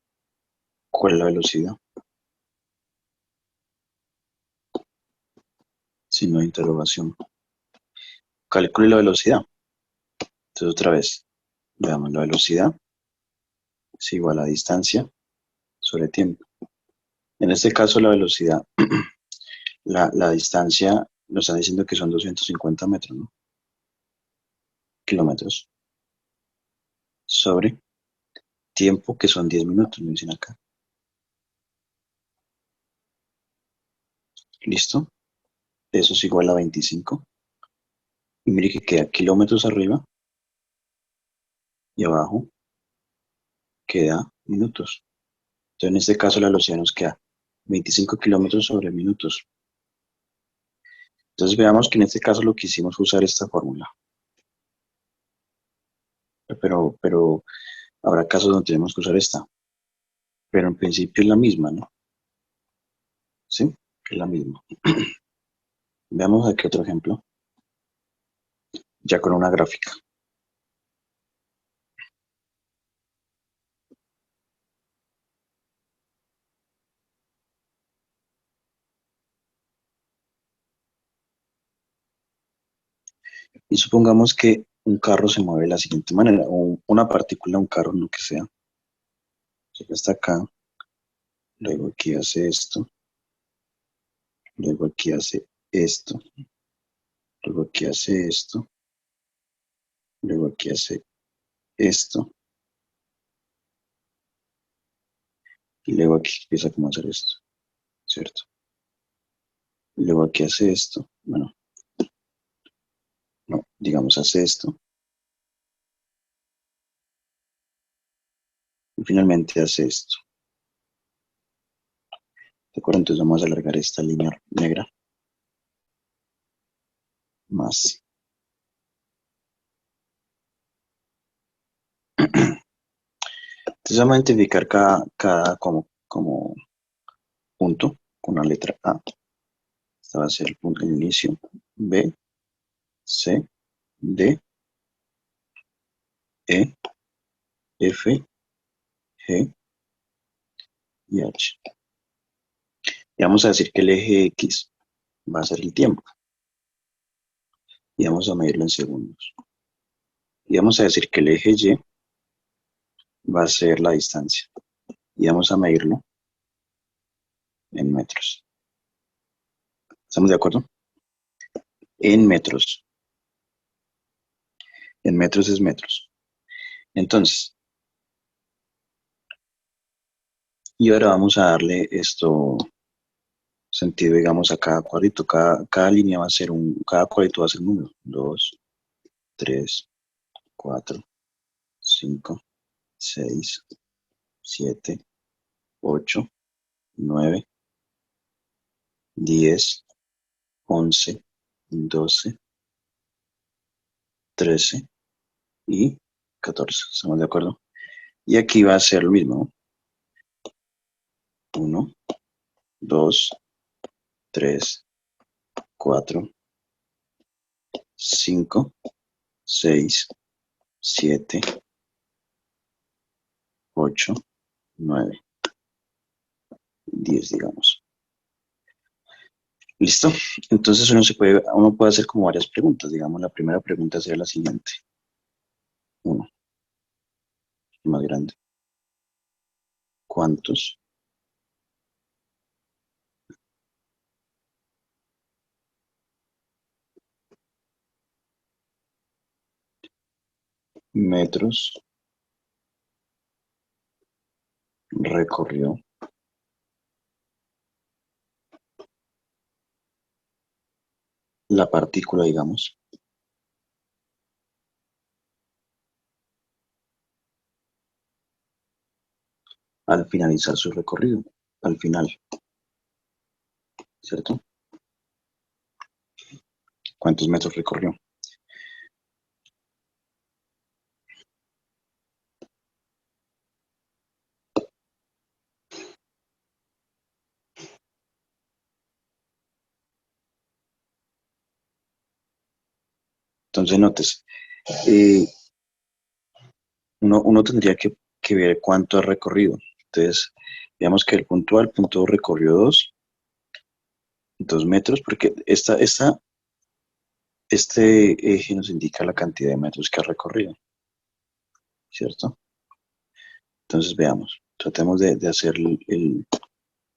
¿cuál es la velocidad? Signo de interrogación. Calcule la velocidad. Entonces, otra vez, veamos, la velocidad es igual a distancia sobre tiempo. En este caso, la velocidad, la distancia, nos están diciendo que son 250 metros, ¿no? Kilómetros. Sobre tiempo, que son 10 minutos, me dicen acá. ¿Listo? Eso es igual a 25. Y mire que queda kilómetros arriba y abajo queda minutos. Entonces, en este caso, la velocidad nos queda 25 kilómetros sobre minutos. Entonces, veamos que en este caso lo que hicimos fue usar esta fórmula. Pero habrá casos donde tenemos que usar esta. Pero en principio es la misma, ¿no? ¿Sí? Es la misma. Veamos aquí otro ejemplo, ya con una gráfica. Y supongamos que un carro se mueve de la siguiente manera, o una partícula de un carro, lo que sea. Llega hasta acá, luego aquí hace esto, luego aquí hace esto, luego aquí hace esto, luego aquí hace esto, y luego aquí empieza como a hacer esto, ¿cierto? Y luego aquí hace esto, bueno, no, digamos hace esto, y finalmente hace esto. ¿De acuerdo? Entonces vamos a alargar esta línea negra más. Entonces vamos a identificar cada como punto con la letra A. Este va a ser el punto de inicio. B, C, D, E, F, G y H. Y vamos a decir que el eje X va a ser el tiempo. Y vamos a medirlo en segundos. Y vamos a decir que el eje Y va a ser la distancia. Y vamos a medirlo en metros. ¿Estamos de acuerdo? En metros. En metros es metros. Entonces, y ahora vamos a darle esto sentido, digamos, a cada cuadrito. Cada línea va a ser cada cuadrito va a ser un número. 2, 3, 4, 5, 6, 7, 8, 9, 10, 11, 12, 13 y 14. ¿Estamos de acuerdo? Y aquí va a ser lo mismo. 1, 2, 3, 4, 5, 6, 7, 8, 9, 10, digamos. ¿Listo? Entonces uno puede hacer como varias preguntas. Digamos, la primera pregunta sería la siguiente. 1, más grande. ¿Cuántos metros recorrió la partícula, digamos, al finalizar su recorrido? Al final, ¿cierto? ¿Cuántos metros recorrió? Entonces, notes, eh, uno tendría que ver cuánto ha recorrido. Entonces, digamos que el punto A, el punto recorrió 2 metros, porque este eje nos indica la cantidad de metros que ha recorrido, ¿cierto? Entonces, veamos, tratemos de hacer el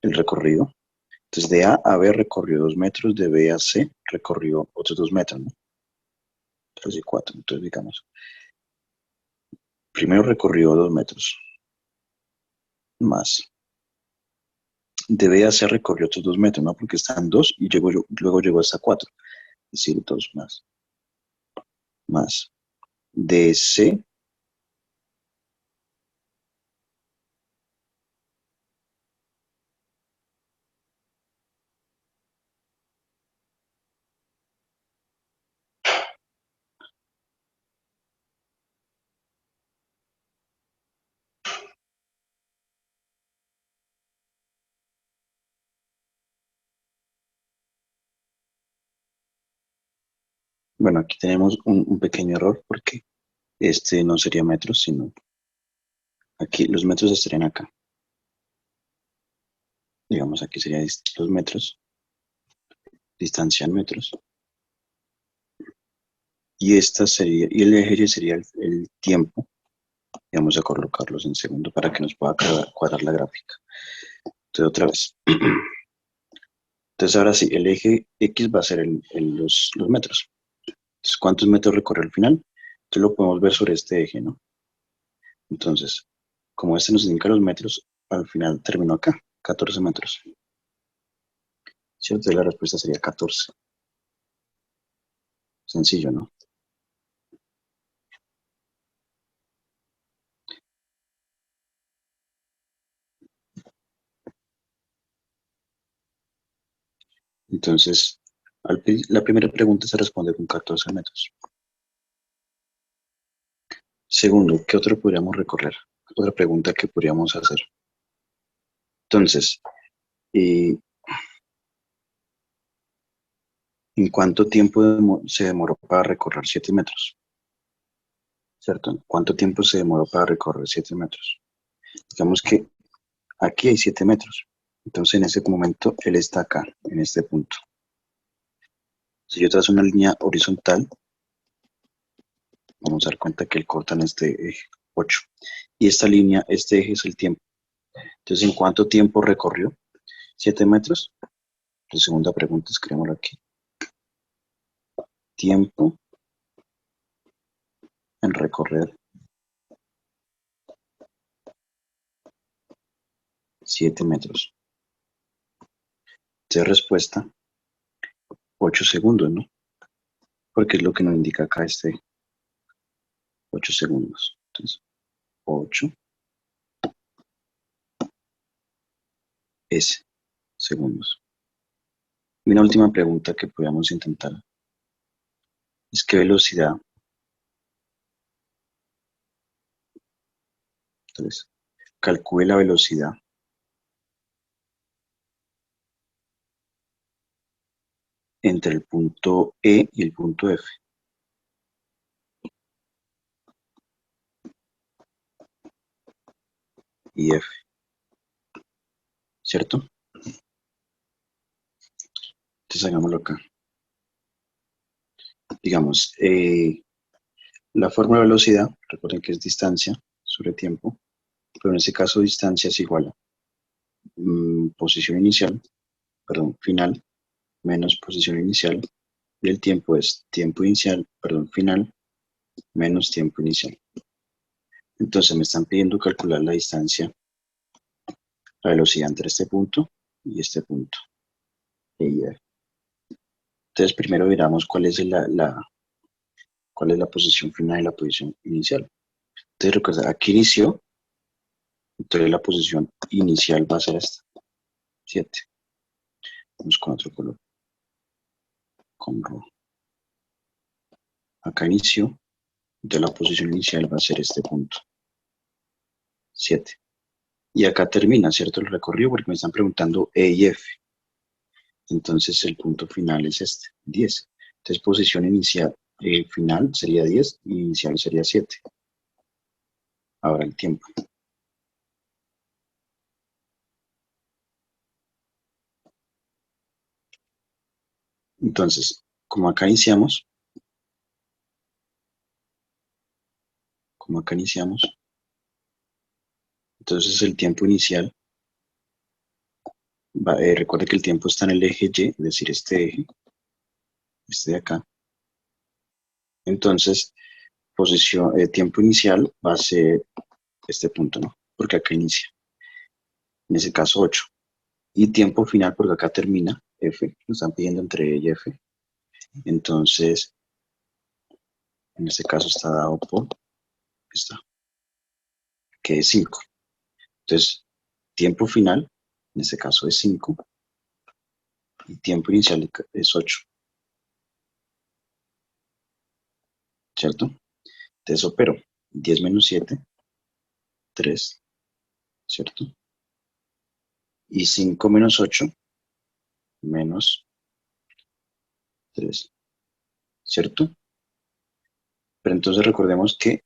recorrido. Entonces, de A a B recorrió 2 metros, de B a C recorrió otros 2 metros, ¿no? 3 y 4, entonces digamos, primero recorrió 2 metros, más. De B a C recorrió otros 2 metros, ¿no? Porque están 2 y luego llegó hasta 4, es decir, 2 más. Más. De C Bueno, aquí tenemos un pequeño error porque este no sería metros, sino aquí los metros estarían acá. Digamos, aquí serían los metros, distancia en metros. Y esta sería, y el eje sería el tiempo. Y vamos a colocarlos en segundo para que nos pueda cuadrar la gráfica. Entonces, otra vez. Entonces, ahora sí, el eje X va a ser los metros. Entonces, ¿cuántos metros recorre al final? Entonces, lo podemos ver sobre este eje, ¿no? Entonces, como este nos indica los metros, al final terminó acá, 14 metros. ¿Cierto? Y la respuesta sería 14. Sencillo, ¿no? Entonces, la primera pregunta se responde con 14 metros. Segundo, ¿qué otro podríamos recorrer? Otra pregunta que podríamos hacer. Entonces, ¿en cuánto tiempo se demoró para recorrer 7 metros? ¿Cierto? ¿En cuánto tiempo se demoró para recorrer 7 metros? Digamos que aquí hay 7 metros. Entonces, en ese momento, él está acá, en este punto. Si yo trazo una línea horizontal, vamos a dar cuenta que él corta en este eje 8. Y esta línea, este eje es el tiempo. Entonces, ¿en cuánto tiempo recorrió? 7 metros. La segunda pregunta, escribámoslo aquí. Tiempo en recorrer 7 metros. Entonces, respuesta, 8 segundos, ¿no? Porque es lo que nos indica acá 8 segundos. Entonces, 8 segundos. Y una última pregunta que podríamos intentar es qué velocidad. Entonces, calcule la velocidad entre el punto E y el punto F. Y F. ¿Cierto? Entonces hagámoslo acá. Digamos, la fórmula de velocidad, recuerden que es distancia sobre tiempo, pero en este caso distancia es igual a posición inicial, perdón, final, menos posición inicial, y el tiempo es tiempo inicial, perdón, final, menos tiempo inicial. Entonces me están pidiendo calcular la distancia, la velocidad entre este punto y este punto. Entonces primero miramos cuál es cuál es la posición final y la posición inicial. Entonces recuerda, aquí inició, entonces la posición inicial va a ser esta, 7. Vamos con otro color, con rojo. Acá inició, entonces la posición inicial va a ser este punto, 7. Y acá termina, ¿cierto? El recorrido porque me están preguntando E y F. Entonces el punto final es este, 10. Entonces posición inicial, final sería 10 y inicial sería 7. Ahora el tiempo. Entonces, como acá iniciamos, entonces el tiempo inicial, recuerde que el tiempo está en el eje Y, es decir, este eje, este de acá. Entonces, tiempo inicial va a ser este punto, ¿no? Porque acá inicia. En ese caso 8. Y tiempo final, porque acá termina, F, nos están pidiendo entre E y F. Entonces, en este caso está dado por esta, que es 5. Entonces, tiempo final, en este caso es 5, y tiempo inicial es 8, ¿cierto? Entonces opero 10 menos 7, 3, ¿cierto? Y 5 menos 8, menos 3. ¿cierto? Pero entonces recordemos que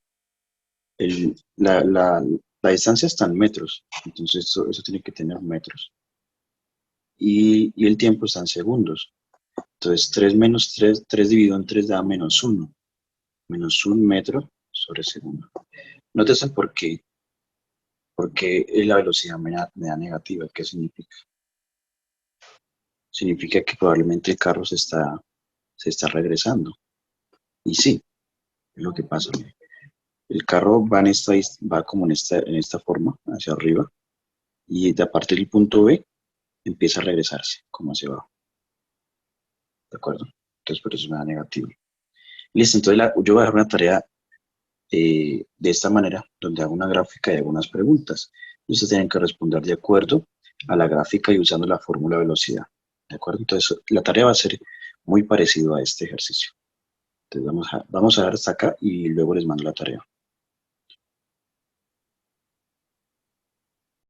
la distancia está en metros, entonces eso tiene que tener metros. Y el tiempo está en segundos. Entonces 3 menos 3, 3 dividido en 3 da menos 1. Menos 1 metro sobre segundo. Nótese por qué. Porque la velocidad me da negativa. ¿Qué significa? Significa que probablemente el carro se está regresando. Y sí, es lo que pasa. El carro va como en esta forma, hacia arriba, y a partir del punto B empieza a regresarse, como hacia abajo. ¿De acuerdo? Entonces por eso me da negativo. Listo, entonces yo voy a dejar una tarea de esta manera, donde hago una gráfica y algunas preguntas. Y ustedes tienen que responder de acuerdo a la gráfica y usando la fórmula de velocidad. ¿De acuerdo? Entonces la tarea va a ser muy parecido a este ejercicio. Entonces vamos a ver hasta acá y luego les mando la tarea.